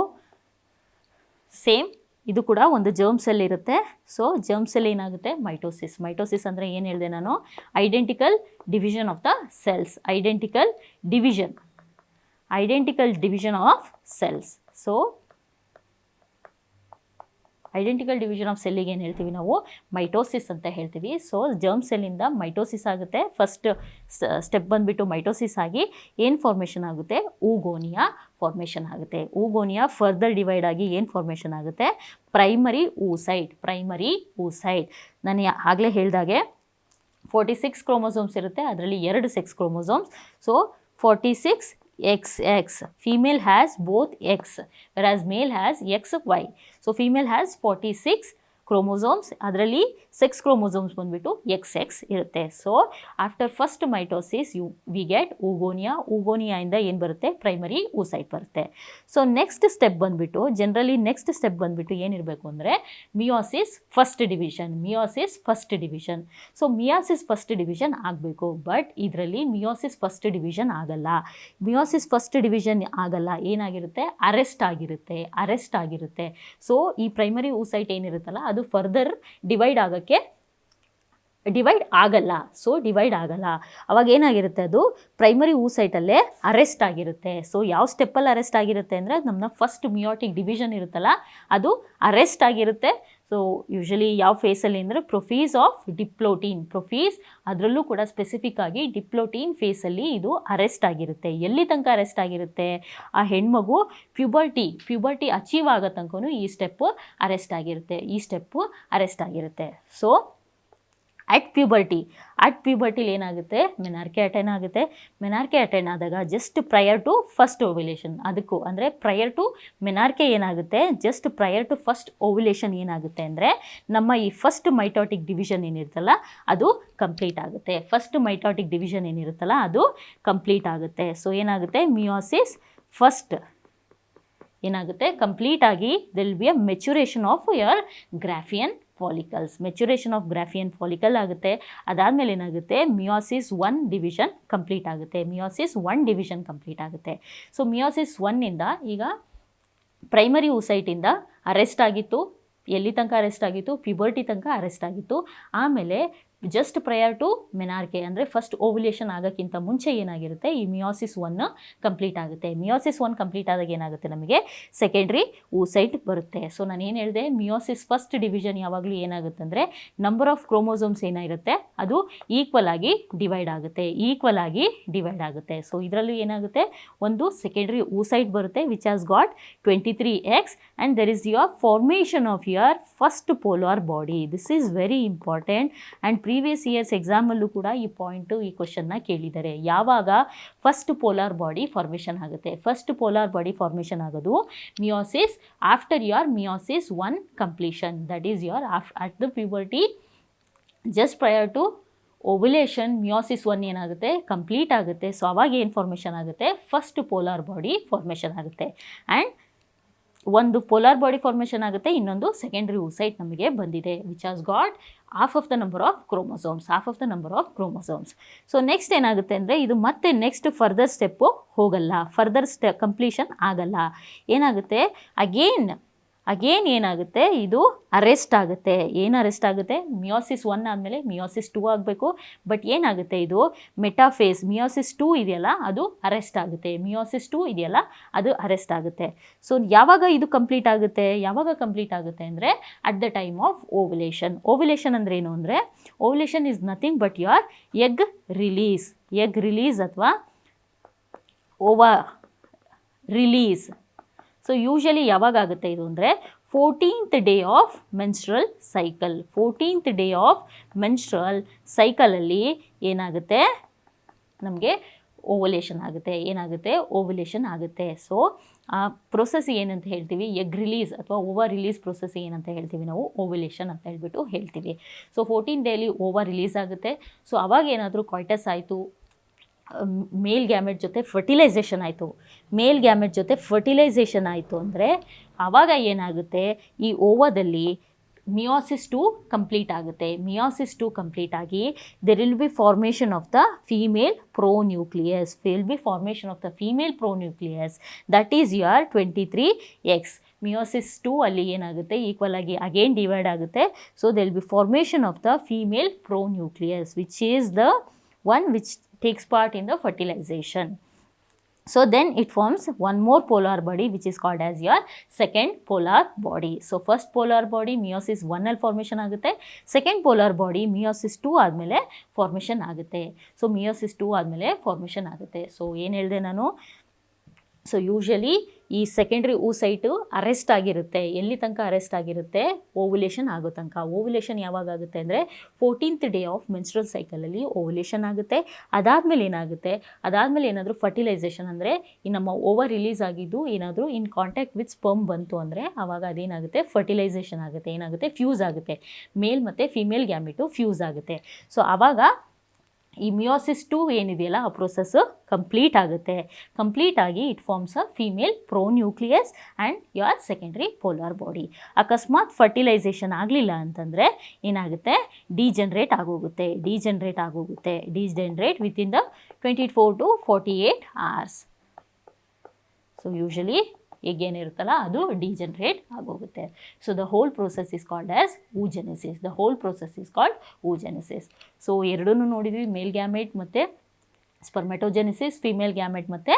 ಸೇಮ್ ಇದು ಕೂಡ ಒಂದು ಜರ್ಮ್ ಸೆಲ್ ಇರುತ್ತೆ. ಸೊ ಜರ್ಮ್ ಸೆಲ್ ಏನಾಗುತ್ತೆ? ಮೈಟೋಸಿಸ್. ಮೈಟೋಸಿಸ್ ಅಂದರೆ ಏನು ಹೇಳಿದೆ ನಾನು? Identical division of the cells, identical division of cells. So identical division of ಸೆಲ್ಲಿಗೆ ಏನು ಹೇಳ್ತೀವಿ ನಾವು? ಮೈಟೋಸಿಸ್ ಅಂತ ಹೇಳ್ತೀವಿ. ಸೊ ಜರ್ಮ್ ಸೆಲ್ಲಿಂದ ಮೈಟೋಸಿಸ್ ಆಗುತ್ತೆ. ಫಸ್ಟ್ ಸ್ಟೆಪ್ ಬಂದುಬಿಟ್ಟು ಮೈಟೋಸಿಸ್ ಆಗಿ ಏನು ಫಾರ್ಮೇಷನ್ ಆಗುತ್ತೆ? oogonia ಫಾರ್ಮೇಷನ್ ಆಗುತ್ತೆ. oogonia ಫರ್ದರ್ ಡಿವೈಡ್ ಆಗಿ ಏನು ಫಾರ್ಮೇಷನ್ ಆಗುತ್ತೆ? Primary oocyte. ನಾನು ಆಗಲೇ ಹೇಳಿದಾಗೆ 46 ಕ್ರೋಮೋಸೋಮ್ಸ್ ಇರುತ್ತೆ, ಅದರಲ್ಲಿ 2 sex chromosomes. So 46 XX. Female has both X, whereas male has XY. So female has 46 chromosomes, ಅದರಲ್ಲಿ 6 chromosomes ಬಂದುಬಿಟ್ಟು XX ಇರುತ್ತೆ. So after first mitosis we get oogonia ಏನು ಬರುತ್ತೆ? ಪ್ರೈಮರಿ oocyte ಬರುತ್ತೆ. ಸೊ ನೆಕ್ಸ್ಟ್ ಸ್ಟೆಪ್ ಬಂದುಬಿಟ್ಟು next step ಬಂದುಬಿಟ್ಟು ಏನಿರಬೇಕು ಅಂದರೆ meiosis first division. So meiosis first division ಆಗಬೇಕು, ಬಟ್ ಇದರಲ್ಲಿ ಮಿಯೋಸಿಸ್ ಫಸ್ಟ್ ಡಿವಿಷನ್ ಆಗಲ್ಲ. ಏನಾಗಿರುತ್ತೆ? ಅರೆಸ್ಟ್ ಆಗಿರುತ್ತೆ. ಸೊ ಈ ಪ್ರೈಮರಿ oocyte ಏನಿರುತ್ತಲ್ಲ ಅದು ಫರ್ದರ್ ಡಿವೈಡ್ ಆಗಲ್ಲ. ಅವಾಗ ಏನಾಗಿರುತ್ತೆ? ಅದು ಪ್ರೈಮರಿ oocyteಲ್ಲೇ ಅರೆಸ್ಟ್ ಆಗಿರುತ್ತೆ. ಸೊ ಯಾವ ಸ್ಟೆಪ್ಪಲ್ಲಿ ಅರೆಸ್ಟ್ ಆಗಿರುತ್ತೆ ಅಂದರೆ ನಮ್ಮನ್ನ ಫಸ್ಟ್ ಮಿಯೋಟಿಕ್ ಡಿವಿಷನ್ ಇರುತ್ತಲ್ಲ ಅದು ಅರೆಸ್ಟ್ ಆಗಿರುತ್ತೆ. ಸೊ ಯೂಶಲಿ ಯಾವ ಫೇಸಲ್ಲಿ ಅಂದರೆ ಪ್ರೊಫೀಸ್ ಆಫ್ ಡಿಪ್ಲೋಟೀನ್, ಅದರಲ್ಲೂ ಕೂಡ ಸ್ಪೆಸಿಫಿಕ್ ಆಗಿ ಡಿಪ್ಲೋಟೀನ್ ಫೇಸಲ್ಲಿ ಇದು ಅರೆಸ್ಟ್ ಆಗಿರುತ್ತೆ. ಎಲ್ಲಿ ತನಕ ಅರೆಸ್ಟ್ ಆಗಿರುತ್ತೆ? ಆ ಹೆಣ್ಮಗು ಪ್ಯೂಬರ್ಟಿ ಅಚೀವ್ ಆಗೋ ತನಕನೂ ಈ ಸ್ಟೆಪ್ಪು ಅರೆಸ್ಟ್ ಆಗಿರುತ್ತೆ. ಸೊ ಅಟ್ ಪ್ಯೂಬರ್ಟಿಲಿ ಏನಾಗುತ್ತೆ? ಮೆನಾರ್ಕೆ ಅಟೈನ್ ಆಗುತ್ತೆ. ಮೆನಾರ್ಕೆ ಅಟೈನ್ ಆದಾಗ just prior to first ovulation, ಅದಕ್ಕೂ ಅಂದರೆ ಪ್ರಯರ್ ಟು ಮೆನಾರ್ಕೆ ಏನಾಗುತ್ತೆ? Just prior to first ovulation ಏನಾಗುತ್ತೆ ಅಂದರೆ ನಮ್ಮ ಈ ಫಸ್ಟ್ ಮೈಟೋಟಿಕ್ ಡಿವಿಷನ್ ಏನಿರುತ್ತಲ್ಲ ಅದು ಕಂಪ್ಲೀಟ್ ಆಗುತ್ತೆ. ಸೊ ಏನಾಗುತ್ತೆ? ಮಿಯೋಸಿಸ್ ಫಸ್ಟ್ ಏನಾಗುತ್ತೆ? ಕಂಪ್ಲೀಟ್ ಆಗಿ there'll be a maturation of your Graafian follicle ಆಗುತ್ತೆ. ಅದಾದಮೇಲೆ ಏನಾಗುತ್ತೆ? ಮಿಯೋಸಿಸ್ 1 ಡಿವಿಷನ್ ಕಂಪ್ಲೀಟ್ ಆಗುತ್ತೆ. ಸೊ ಮಿಯೋಸಿಸ್ 1ಇಂದ ಈಗ ಪ್ರೈಮರಿ oocyteಯಿಂದ ಅರೆಸ್ಟ್ ಆಗಿತ್ತು. ಎಲ್ಲಿ ತನಕ ಅರೆಸ್ಟ್ ಆಗಿತ್ತು? ಪ್ಯೂಬರ್ಟಿ ತನಕ ಅರೆಸ್ಟ್ ಆಗಿತ್ತು. ಆಮೇಲೆ ಜಸ್ಟ್ ಪ್ರಯರ್ ಟು ಮೆನಾರ್ಕೆ ಅಂದರೆ ಫಸ್ಟ್ ಓವ್ಯುಲೇಷನ್ ಆಗೋಕ್ಕಿಂತ ಮುಂಚೆ ಏನಾಗಿರುತ್ತೆ? ಈ ಮಿಯೋಸಿಸ್ 1 ಕಂಪ್ಲೀಟ್ ಆಗುತ್ತೆ. ಮಿಯೋಸಿಸ್ 1 ಕಂಪ್ಲೀಟ್ ಆದಾಗ ಏನಾಗುತ್ತೆ? ನಮಗೆ ಸೆಕೆಂಡ್ರಿ oocyte ಬರುತ್ತೆ. ಸೊ ನಾನು ಏನು ಹೇಳಿದೆ? ಮಿಯೋಸಿಸ್ ಫಸ್ಟ್ ಡಿವಿಷನ್ ಯಾವಾಗಲೂ ಏನಾಗುತ್ತೆ ಅಂದರೆ ನಂಬರ್ ಆಫ್ ಕ್ರೋಮೋಸೋಮ್ಸ್ ಏನಾಗಿರುತ್ತೆ ಅದು ಈಕ್ವಲ್ ಆಗಿ ಡಿವೈಡ್ ಆಗುತ್ತೆ. ಸೊ ಇದರಲ್ಲೂ ಏನಾಗುತ್ತೆ? ಒಂದು ಸೆಕೆಂಡ್ರಿ oocyte ಬರುತ್ತೆ which has got 23X and there is your formation of your first polar body. This is very important and previous years ಎಕ್ಸಾಮಲ್ಲೂ ಕೂಡ ಈ ಕ್ವಶನ್ನ ಕೇಳಿದ್ದಾರೆ. ಯಾವಾಗ ಫಸ್ಟ್ ಪೋಲಾರ್ ಬಾಡಿ ಫಾರ್ಮೇಷನ್ ಆಗುತ್ತೆ? ಫಸ್ಟ್ ಪೋಲಾರ್ ಬಾಡಿ ಫಾರ್ಮೇಷನ್ ಆಗೋದು meiosis after your meiosis 1 completion, that is your at the puberty just prior to ovulation meiosis 1 ಏನಾಗುತ್ತೆ? Complete ಆಗುತ್ತೆ. ಸೊ ಅವಾಗ ಏನು ಫಾರ್ಮೇಷನ್ ಆಗುತ್ತೆ? ಫಸ್ಟ್ ಪೋಲಾರ್ ಬಾಡಿ ಫಾರ್ಮೇಷನ್ ಆಗುತ್ತೆ. And ಒಂದು polar body formation ಆಗುತ್ತೆ, ಇನ್ನೊಂದು ಸೆಕೆಂಡ್ರಿ oocyte ನಮಗೆ ಬಂದಿದೆ which has got half of the number of chromosomes. So next ಏನಾಗುತ್ತೆ ಅಂದರೆ ಇದು ಮತ್ತೆ ನೆಕ್ಸ್ಟ್ ಫರ್ದರ್ ಸ್ಟೆಪ್ಪು ಹೋಗಲ್ಲ, ಕಂಪ್ಲೀಷನ್ ಆಗಲ್ಲ. ಏನಾಗುತ್ತೆ? ಅಗೇನ್ ಏನಾಗುತ್ತೆ, ಇದು ಅರೆಸ್ಟ್ ಆಗುತ್ತೆ. ಏನು ಅರೆಸ್ಟ್ ಆಗುತ್ತೆ, ಮಿಯೋಸಿಸ್ 1 ಆದಮೇಲೆ ಮಿಯೋಸಿಸ್ 2 ಆಗಬೇಕು. ಬಟ್ ಏನಾಗುತ್ತೆ, ಇದು ಮೆಟಾಫೇಸ್ ಮಿಯೋಸಿಸ್ 2 ಇದೆಯಲ್ಲ ಅದು ಅರೆಸ್ಟ್ ಆಗುತ್ತೆ, ಮಿಯೋಸಿಸ್ 2 ಇದೆಯಲ್ಲ ಅದು ಅರೆಸ್ಟ್ ಆಗುತ್ತೆ. ಸೊ ಯಾವಾಗ ಇದು ಕಂಪ್ಲೀಟ್ ಆಗುತ್ತೆ, ಅಂದರೆ at the time of ovulation. Ovulation ಅಂದರೆ ಏನು ಅಂದರೆ, ovulation is nothing but your egg release ಅಥವಾ ಓವಾ ರಿಲೀಸ್. ಸೊ ಯೂಶಲಿ ಯಾವಾಗ ಆಗುತ್ತೆ ಇದು ಅಂದರೆ 14th day of menstrual cycle. 14th day of menstrual ಸೈಕಲಲ್ಲಿ ಏನಾಗುತ್ತೆ, ನಮಗೆ ಓವ್ಯುಲೇಷನ್ ಆಗುತ್ತೆ. ಸೊ ಆ ಪ್ರೊಸೆಸ್ ಏನಂತ ಹೇಳ್ತೀವಿ, ಎಗ್ ರಿಲೀಸ್ ಅಥವಾ ಓವರ್ ರಿಲೀಸ್ ಪ್ರೊಸೆಸ್ ಏನಂತ ಹೇಳ್ತೀವಿ ನಾವು, ಓವ್ಯುಲೇಷನ್ ಅಂತ ಹೇಳ್ತೀವಿ. So 14th day ova release ಆಗುತ್ತೆ. ಸೊ ಅವಾಗ ಏನಾದರೂ ಕಾಯ್ಟಸ್ ಆಯಿತು, ಮೇಲ್ ಗ್ಯಾಮೆಟ್ ಜೊತೆ ಫರ್ಟಿಲೈಸೇಷನ್ ಆಯಿತು ಅಂದರೆ ಆವಾಗ ಏನಾಗುತ್ತೆ, ಈ ಓವದಲ್ಲಿ ಮಿಯೋಸಿಸ್ 2 ಕಂಪ್ಲೀಟ್ ಆಗುತ್ತೆ. ಮಿಯೋಸಿಸ್ 2 ಕಂಪ್ಲೀಟ್ ಆಗಿ there will be formation of the female pronucleus. That is your 23 eggs. Meiosis 2 ಅಲ್ಲಿ ಏನಾಗುತ್ತೆ, ಈಕ್ವಲ್ ಆಗಿ ಅಗೇನ್ ಡಿವೈಡ್ ಆಗುತ್ತೆ. So there will be formation of the female pronucleus which is the one which takes part in the fertilization. So then it forms one more polar body which is called as your second polar body. So first polar body meiosis 1 ಅಲ್ಲಿ formation ಆಗುತ್ತೆ, second polar body meiosis 2 ಆದಮೇಲೆ formation ಆಗುತ್ತೆ. So meiosis 2 ಆದಮೇಲೆ formation ಆಗುತ್ತೆ. So ಏನು ಹೇಳಿದೆ ನಾನು, so usually ಈ ಸೆಕೆಂಡ್ರಿ oocyte ಅರೆಸ್ಟ್ ಆಗಿರುತ್ತೆ. ಎಲ್ಲಿ ತನಕ ಅರೆಸ್ಟ್ ಆಗಿರುತ್ತೆ, ಓವ್ಯುಲೇಷನ್ ಆಗೋ ತನಕ. ಓವ್ಯುಲೇಷನ್ ಯಾವಾಗ ಆಗುತ್ತೆ ಅಂದರೆ 14th day ಆಫ್ ಮೆನ್ಸ್ಟ್ರಲ್ ಸೈಕಲಲ್ಲಿ ಓವ್ಯುಲೇಷನ್ ಆಗುತ್ತೆ. ಅದಾದಮೇಲೆ ಏನಾದರೂ ಫರ್ಟಿಲೈಸೇಷನ್ ಅಂದರೆ ಈ ನಮ್ಮ ಓವರ್ ರಿಲೀಸ್ ಆಗಿದ್ದು ಏನಾದರೂ ಇನ್ ಕಾಂಟ್ಯಾಕ್ಟ್ ವಿತ್ ಸ್ಪರ್ಮ್ ಬಂತು ಅಂದರೆ ಆವಾಗ ಅದೇನಾಗುತ್ತೆ, ಫರ್ಟಿಲೈಸೇಷನ್ ಆಗುತ್ತೆ. ಏನಾಗುತ್ತೆ, ಫ್ಯೂಸ್ ಆಗುತ್ತೆ. ಮೇಲ್ ಮತ್ತು ಫಿಮೇಲ್ ಗ್ಯಾಮಿಟು ಫ್ಯೂಸ್ ಆಗುತ್ತೆ. ಸೊ ಆವಾಗ ಈ ಮಿಯೋಸಿಸ್ 2 ಏನಿದೆಯಲ್ಲ ಆ ಪ್ರೊಸೆಸ್ಸು ಕಂಪ್ಲೀಟ್ ಆಗಿ it forms a female pronucleus and your secondary polar body. ಅಕಸ್ಮಾತ್ ಫರ್ಟಿಲೈಸೇಷನ್ ಆಗಲಿಲ್ಲ ಅಂತಂದರೆ ಏನಾಗುತ್ತೆ, degenerate within the 24 to 48 hours. So usually egg ಏನಿರುತ್ತಲ್ಲ ಅದು ಡಿಜನ್ರೇಟ್ ಆಗೋಗುತ್ತೆ. So the whole process is called as oogenesis. So ಎರಡನ್ನೂ ನೋಡಿದ್ವಿ, ಮೇಲ್ ಗ್ಯಾಮೆಟ್ ಮತ್ತು ಸ್ಪರ್ಮೆಟೋಜೆನಿಸಿಸ್, ಫಿಮೇಲ್ ಗ್ಯಾಮೆಟ್ ಮತ್ತು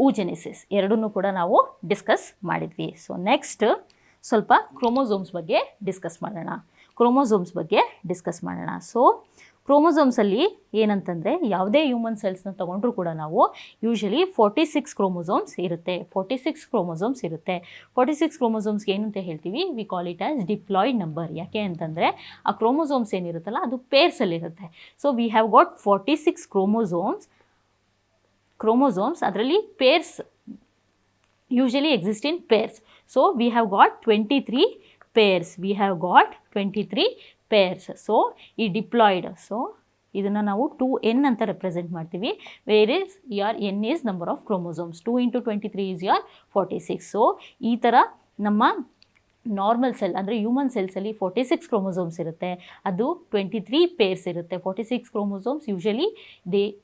oogenesis ಎರಡನ್ನೂ ಕೂಡ ನಾವು ಡಿಸ್ಕಸ್ ಮಾಡಿದ್ವಿ. ಸೊ ನೆಕ್ಸ್ಟ್ ಸ್ವಲ್ಪ ಕ್ರೋಮೋಸೋಮ್ಸ್ ಬಗ್ಗೆ ಡಿಸ್ಕಸ್ ಮಾಡೋಣ. ಸೊ ಕ್ರೋಮೋಸೋಮ್ಸಲ್ಲಿ ಏನಂತಂದರೆ, ಯಾವುದೇ ಹ್ಯೂಮನ್ ಸೆಲ್ಸ್ನ ತೊಗೊಂಡ್ರೂ ಕೂಡ ನಾವು ಯೂಶಲಿ 46 ಕ್ರೋಮೋಸೋಮ್ಸ್ ಇರುತ್ತೆ. 46 ಕ್ರೋಮೋಸೋಮ್ಸ್ಗೆ ಏನಂತ ಹೇಳ್ತೀವಿ, we call it as diploid number. ಯಾಕೆ ಅಂತಂದರೆ ಆ ಕ್ರೋಮೋಸೋಮ್ಸ್ ಏನಿರುತ್ತಲ್ಲ ಅದು ಪೇರ್ಸಲ್ಲಿರುತ್ತೆ. So we have got 46 chromosomes. ಅದರಲ್ಲಿ pairs usually exist in pairs. So we have got 23 pairs. So ಈ ಡಿಪ್ಲಾಯ್ಡ್, ಸೊ ಇದನ್ನು ನಾವು 2n ಅಂತ ರೆಪ್ರೆಸೆಂಟ್ ಮಾಡ್ತೀವಿ. Where is your n is number of chromosomes. 2 × 23 is your 46. So ಈ ಥರ ನಮ್ಮ normal cell ಅಂದರೆ ಹ್ಯೂಮನ್ ಸೆಲ್ಸಲ್ಲಿ 46 ಕ್ರೋಮೋಸೋಮ್ಸ್ ಇರುತ್ತೆ, ಅದು 23 pairs ಇರುತ್ತೆ. 46 chromosomes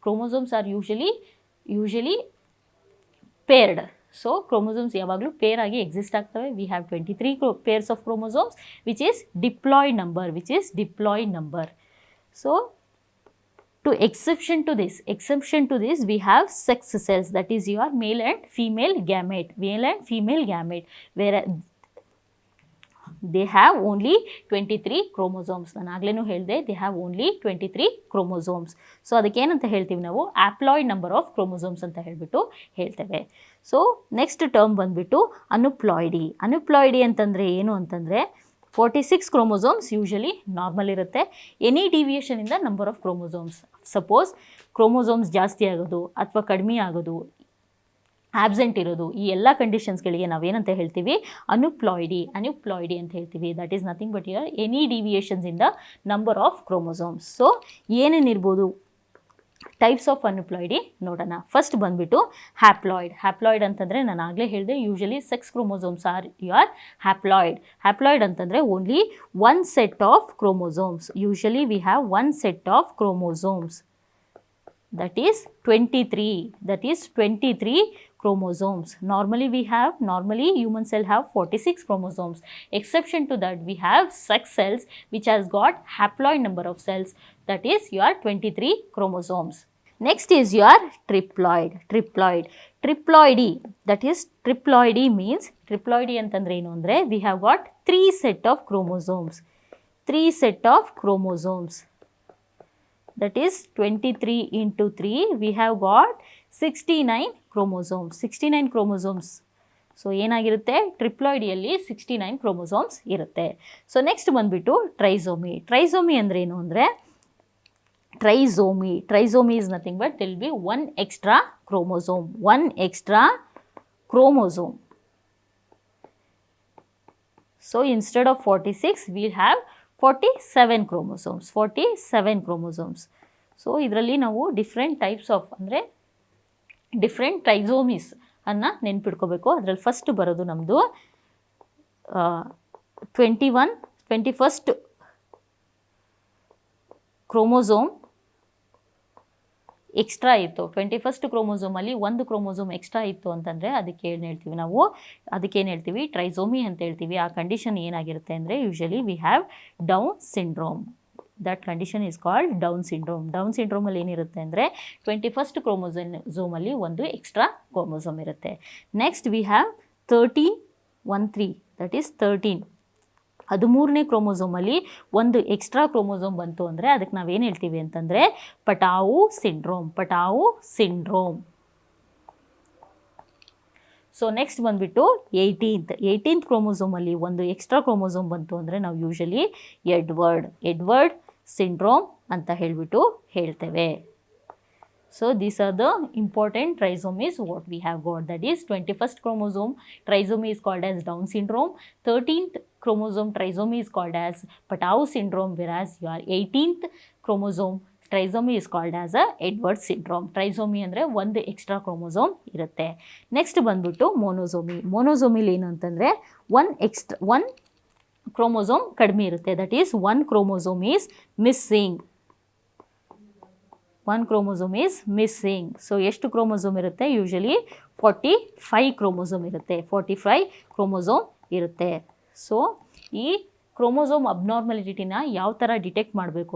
chromosomes are usually paired. So chromosomes ಯಾವಾಗಲೂ ಪೇರ್ ಆಗಿ ಎಕ್ಸಿಸ್ಟ್ ಆಗ್ತವೆ. We have 23 pairs of chromosomes which is diploid number. So exception to this we have sex cells, that is your male and female gamete, where they have only 23 chromosomes. ನಾನು ಆಗಲೇ ಹೇಳಿದೆ, they have only 23 chromosomes. So ಅದಕ್ಕೆ ಏನಂತ ಹೇಳ್ತೀವಿ ನಾವು, ಆಪ್ಲಾಯ್ಡ್ number of chromosomes ಅಂತ ಹೇಳ್ತೇವೆ. So next term ಬಂದುಬಿಟ್ಟು ಅನುಪ್ಲಾಯ್ಡಿ ಅಂತಂದರೆ ಏನು ಅಂತಂದರೆ, 46 ಕ್ರೋಮೋಸೋಮ್ಸ್ ಯೂಶಲಿ ನಾರ್ಮಲ್ ಇರುತ್ತೆ. ಎನಿ ಡಿವಿಯೇಷನಿಂದ number of chromosomes, suppose chromosomes ಜಾಸ್ತಿ ಆಗೋದು ಅಥವಾ ಕಡಿಮೆ ಆಗೋದು, ಆಬ್ಸೆಂಟ್ ಇರೋದು, ಈ ಎಲ್ಲ ಕಂಡೀಷನ್ಸ್ಗಳಿಗೆ ನಾವೇನಂತ ಹೇಳ್ತೀವಿ, ಅನುಪ್ಲಾಯ್ಡಿ ಅಂತ ಹೇಳ್ತೀವಿ. That is nothing but your any deviations in the number of chromosomes. So ಏನೇನಿರ್ಬೋದು ಟೈಪ್ಸ್ ಆಫ್ ಅನುಪ್ಲಾಯ್ಡಿ ನೋಡೋಣ. ಫಸ್ಟ್ ಬಂದುಬಿಟ್ಟು ಹ್ಯಾಪ್ಲಾಯ್ಡ್ ಅಂತಂದರೆ ನಾನು ಆಗಲೇ ಹೇಳಿದೆ, usually sex chromosomes are your haploid ಅಂತಂದರೆ only one set of chromosomes. Usually we have one set of chromosomes, that is 23 chromosomes. Normally human cell have 46 chromosomes. Exception to that, we have sex cells which has got haploid number of cells, that is your 23 chromosomes. Next is your triploidy, that is triploidy means, triploidy ಅಂತಂದ್ರೆ ಏನು ಅಂದರೆ, we have got 3 set of chromosomes, that is 23 into 3, we have got 69 chromosomes. So ಏನಾಗಿರುತ್ತೆ, ಟ್ರಿಪ್ಲಾಯ್ಡಿಯಲ್ಲಿ 69 chromosomes ಇರುತ್ತೆ. So next ಬಂದುಬಿಟ್ಟು trisomy ಅಂದರೆ ಏನು ಅಂದರೆ, trisomy is nothing but there will be one extra chromosome. So instead of 46 we will have 47 chromosomes. So ಇದರಲ್ಲಿ ನಾವು different types of ಅಂದರೆ different ಟ್ರೈಸೋಮೀಸ್ ಅನ್ನು ನೆನ್ಪಿಟ್ಕೋಬೇಕು. ಅದರಲ್ಲಿ ಫಸ್ಟ್ ಬರೋದು ನಮ್ಮದು 21st ಕ್ರೋಮೋಸೋಮ್ ಎಕ್ಸ್ಟ್ರಾ ಇತ್ತು. 21st ಕ್ರೋಮೋಸೋಮಲ್ಲಿ ಒಂದು ಕ್ರೋಮೋಸೋಮ್ ಎಕ್ಸ್ಟ್ರಾ ಇತ್ತು ಅಂತಂದರೆ ಅದಕ್ಕೆ ಏನು ಹೇಳ್ತೀವಿ ನಾವು, ಅದಕ್ಕೇನು ಹೇಳ್ತೀವಿ, ಟ್ರೈಸೋಮಿ ಅಂತ ಹೇಳ್ತೀವಿ. ಆ ಕಂಡೀಷನ್ ಏನಾಗಿರುತ್ತೆ ಅಂದರೆ, usually we have Down syndrome. That condition is called Down ಸಿಂಡ್ರೋಮಲ್ಲಿ ಏನಿರುತ್ತೆ ಅಂದರೆ 21st ಕ್ರೋಮೋಸೋಮಲ್ಲಿ ಒಂದು ಎಕ್ಸ್ಟ್ರಾ ಕ್ರೋಮೋಸೋಮ್ ಇರುತ್ತೆ. Next we have 13 that is 13ನೇ ಕ್ರೋಮೋಸೋಮಲ್ಲಿ ಒಂದು ಎಕ್ಸ್ಟ್ರಾ ಕ್ರೋಮೋಸೋಮ್ ಬಂತು ಅಂದರೆ ಅದಕ್ಕೆ ನಾವೇನು ಹೇಳ್ತೀವಿ ಅಂತಂದರೆ ಪಟಾವು ಸಿಂಡ್ರೋಮ್. ಸೊ ನೆಕ್ಸ್ಟ್ ಬಂದುಬಿಟ್ಟು 18th ಕ್ರೋಮೋಸೋಮಲ್ಲಿ ಒಂದು ಎಕ್ಸ್ಟ್ರಾ ಕ್ರೋಮೋಸೋಮ್ ಬಂತು ಅಂದರೆ ನಾವು ಯೂಶಲಿ ಎಡ್ವರ್ಡ್ ಸಿಂಡ್ರೋಮ್ ಅಂತ ಹೇಳ್ತೇವೆ. So these are the important trisomies what we have got, that is 21st chromosome trisomy is called as Down syndrome, 13th chromosome trisomy is called as Patau syndrome, whereas your 18th chromosome trisomy is called as a Edwards syndrome. Trisomy ಅಂದರೆ ಒಂದು extra chromosome ಇರುತ್ತೆ. Next ಬಂದ್ಬಿಟ್ಟು ಮೋನೋಸೋಮಿಲಿ ಏನು ಅಂತಂದರೆ one chromosome ಕಡಿಮೆ ಇರುತ್ತೆ, that is one chromosome is missing. So ಎಷ್ಟು chromosome ಇರುತ್ತೆ, ಯೂಶಲಿ 45 ಕ್ರೋಮೋಸೋಮ್ ಇರುತ್ತೆ. ಸೊ ಈ ಕ್ರೋಮೋಸೋಮ್ ಅಬ್ನಾರ್ಮಲಿಟಿನ ಯಾವ ಥರ ಡಿಟೆಕ್ಟ್ ಮಾಡಬೇಕು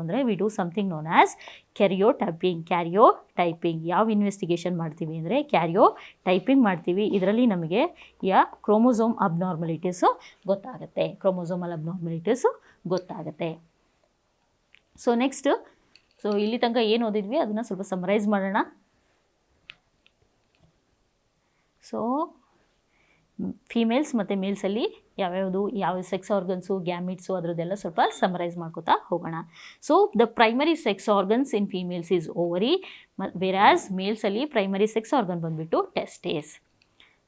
ಅಂದರೆ we do something known as ಕ್ಯಾರಿಯೋಟೈಪಿಂಗ್. ಯಾವ ಇನ್ವೆಸ್ಟಿಗೇಷನ್ ಮಾಡ್ತೀವಿ ಅಂದರೆ ಕ್ಯಾರಿಯೋಟೈಪಿಂಗ್ ಮಾಡ್ತೀವಿ. ಇದರಲ್ಲಿ ನಮಗೆ ಕ್ರೋಮೋಸೋಮ್ ಅಬ್ನಾರ್ಮಲಿಟೀಸು ಗೊತ್ತಾಗುತ್ತೆ. ಸೊ ನೆಕ್ಸ್ಟ್, ಸೊ ಇಲ್ಲಿ ತನಕ ಏನು ಓದಿದ್ವಿ ಅದನ್ನು ಸ್ವಲ್ಪ ಸಮರೈಸ್ ಮಾಡೋಣ. ಸೊ ಫೀಮೇಲ್ಸ್ ಮತ್ತು ಮೇಲ್ಸಲ್ಲಿ ಯಾವ ಸೆಕ್ಸ್ ಆರ್ಗನ್ಸು, ಗ್ಯಾಮಿಟ್ಸು ಅದರದ್ದೆಲ್ಲ ಸ್ವಲ್ಪ ಸಮರೈಸ್ ಮಾಡ್ಕೋತಾ ಹೋಗೋಣ. So the primary sex organs in females is ovary, whereas ಮೇಲ್ಸಲ್ಲಿ ಪ್ರೈಮರಿ ಸೆಕ್ಸ್ ಆರ್ಗನ್ ಬಂದುಬಿಟ್ಟು testes.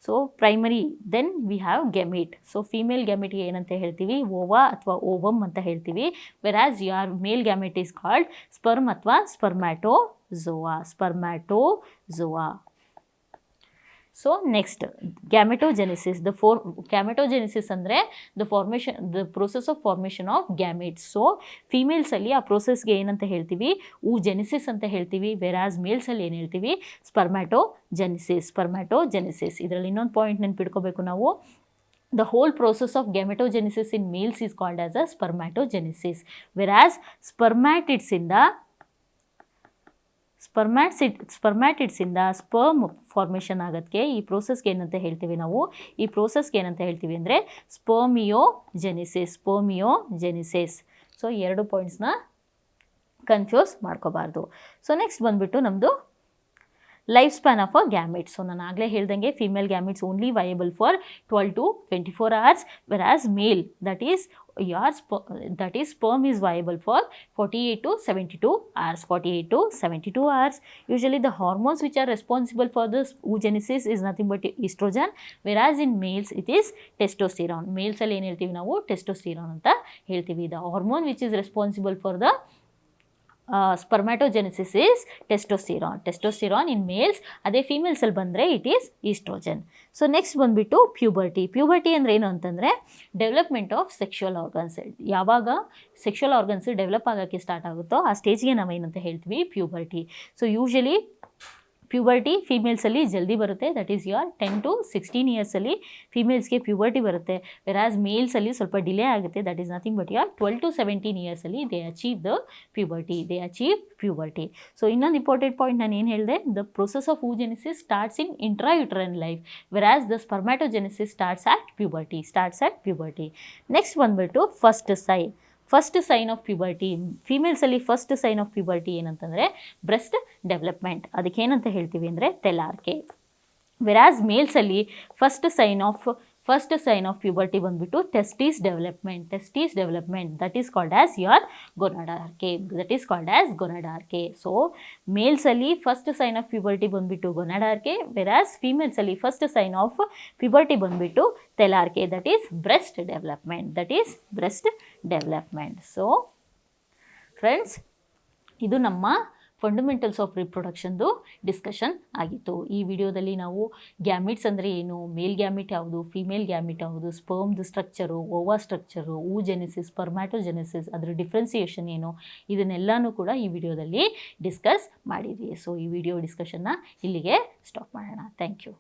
So primary, then we have gamete. So female ಗ್ಯಾಮಿಟ್ಗೆ ಏನಂತ ಹೇಳ್ತೀವಿ, ಓವಾ ಅಥವಾ ಓವಮ್ ಅಂತ ಹೇಳ್ತೀವಿ. Whereas your male gamete is called sperm ಅಥವಾ spermatozoa. So next gametogenesis. Gametogenesis ಅಂದರೆ the process of formation of gametes. So ಫೀಮೇಲ್ಸಲ್ಲಿ ಆ ಪ್ರೋಸೆಸ್ಗೆ ಏನಂತ ಹೇಳ್ತೀವಿ, ಜೆನಿಸಿಸ್ ಅಂತ ಹೇಳ್ತೀವಿ. ವೆರಾಸ್ ಮೇಲ್ಸಲ್ಲಿ ಏನು ಹೇಳ್ತೀವಿ, ಸ್ಪರ್ಮ್ಯಾಟೋಜೆನಿಸಿಸ್. ಇದರಲ್ಲಿ ಇನ್ನೊಂದು ಪಾಯಿಂಟ್ ನೆನ್ಪಿಟ್ಕೋಬೇಕು ನಾವು, the whole process of gametogenesis in males is called as a spermatogenesis, whereas spermatids ಇಂದ ಸ್ಪರ್ಮ್ ಫಾರ್ಮೇಷನ್ ಆಗೋದಕ್ಕೆ ಈ ಪ್ರೋಸೆಸ್ಗೆ ಏನಂತ ಹೇಳ್ತೀವಿ ನಾವು, ಅಂದರೆ ಸ್ಪರ್ಮಿಯೋಜೆನಿಸಿಸ್. ಸೊ ಎರಡು ಪಾಯಿಂಟ್ಸ್ನ ಕನ್ಫ್ಯೂಸ್ ಮಾಡ್ಕೋಬಾರ್ದು. ಸೊ ನೆಕ್ಸ್ಟ್ ಬಂದುಬಿಟ್ಟು ನಮ್ಮದು life span of a gamete. So ನಾನು ಆಗಲೇ ಹೇಳ್ದಂಗೆ female gametes only viable for 12 to 24 hours, whereas male that is sperm is viable for 48 to 72 hours. Usually the hormones which are responsible for this oogenesis is nothing but estrogen, whereas in males it is testosterone. Males ಅಲ್ಲಿ ಏನು ಹೇಳ್ತೀವಿ ನಾವು, testosterone ಅಂತ ಹೇಳ್ತೀವಿ. The hormone which is responsible for the spermatogenesis is testosterone in males. ಅದೇ ಫೀಮೇಲ್ಸಲ್ಲಿ ಬಂದರೆ it is oestrogen. So next ಬಂದುಬಿಟ್ಟು ಪ್ಯೂಬರ್ಟಿ ಅಂದರೆ ಏನು ಅಂತಂದರೆ ಡೆವಲಪ್ಮೆಂಟ್ ಆಫ್ ಸೆಕ್ಷುವಲ್ ಆರ್ಗನ್ಸ್. ಯಾವಾಗ ಸೆಕ್ಷುವಲ್ ಆರ್ಗನ್ಸ್ ಡೆವಲಪ್ ಆಗೋಕ್ಕೆ ಸ್ಟಾರ್ಟ್ ಆಗುತ್ತೋ ಆ ಸ್ಟೇಜ್ಗೆ ನಾವೇನಂತ ಹೇಳ್ತೀವಿ, ಪ್ಯೂಬರ್ಟಿ. ಸೊ ಯೂಶಲಿ ಪ್ಯೂಬರ್ಟಿ ಫೀಮೇಲ್ಸಲ್ಲಿ ಜಲ್ದಿ ಬರುತ್ತೆ, ದಟ್ ಈಸ್ ಯುವರ್ 10 to 16 ಇಯರ್ಸಲ್ಲಿ ಫೀಮೇಲ್ಸ್ಗೆ ಪ್ಯೂಬರ್ಟಿ ಬರುತ್ತೆ. ವೆರಾಸ್ ಮೇಲ್ಸಲ್ಲಿ ಸ್ವಲ್ಪ ಡಿಲೇ ಆಗುತ್ತೆ, that is nothing but your 12 to 17 ಇಯರ್ಸಲ್ಲಿ they achieve the puberty. So ಇನ್ನೊಂದು ಇಂಪಾರ್ಟೆಂಟ್ ಪಾಯಿಂಟ್ ನಾನು ಏನು ಹೇಳಿದೆ, the process of oogenesis starts in intrauterine life, whereas the spermatogenesis starts at puberty. Next ಬಂದುಬಿಟ್ಟು ಫಸ್ಟ್ ಸೈನ್ ಆಫ್ ಪ್ಯೂಬರ್ಟಿ. ಫೀಮೇಲ್ಸಲ್ಲಿ first sign of puberty ಏನಂತಂದರೆ breast development. ಅದಕ್ಕೇನಂತ ಹೇಳ್ತೀವಿ ಅಂದರೆ ತೆಲಾರ್ಕೆ. ವೆರಾಸ್ ಮೇಲ್ಸಲ್ಲಿ ಫಸ್ಟ್ ಸೈನ್ ಆಫ್ ಪ್ಯೂಬರ್ಟಿ ಬಂದುಬಿಟ್ಟು testis development, that is called as your gonadarche. So ಮೇಲ್ಸಲ್ಲಿ first sign of puberty ಬಂದುಬಿಟ್ಟು ಗೋನಾಡಾರ್ಕೆ, ವೆರಾಸ್ ಫೀಮೇಲ್ಸಲ್ಲಿ ಫಸ್ಟ್ ಸೈನ್ ಆಫ್ ಪ್ಯೂಬರ್ಟಿ ಬಂದುಬಿಟ್ಟು thelarche, that is breast development. So friends, ಇದು ನಮ್ಮ fundamentals of ರಿಪ್ರೊಡಕ್ಷನ್ದು discussion ಆಗಿತ್ತು. ಈ ವಿಡಿಯೋದಲ್ಲಿ ನಾವು ಗ್ಯಾಮಿಟ್ಸ್ ಅಂದರೆ ಏನು, ಮೇಲ್ ಗ್ಯಾಮಿಟ್ ಯಾವುದು, ಫೀಮೇಲ್ ಗ್ಯಾಮಿಟ್ ಯಾವುದು, ಸ್ಪರ್ಮ್ದು structure, Owa structure, oogenesis, spermatogenesis, ಅದರ ಡಿಫ್ರೆನ್ಸಿಯೇಷನ್ ಏನು, ಇದನ್ನೆಲ್ಲನೂ ಕೂಡ ಈ ವಿಡಿಯೋದಲ್ಲಿ ಡಿಸ್ಕಸ್ ಮಾಡಿದ್ವಿ. ಸೊ ಈ ವಿಡಿಯೋ ಡಿಸ್ಕಷನ್ನ ಇಲ್ಲಿಗೆ ಸ್ಟಾಪ್ ಮಾಡೋಣ. Thank you.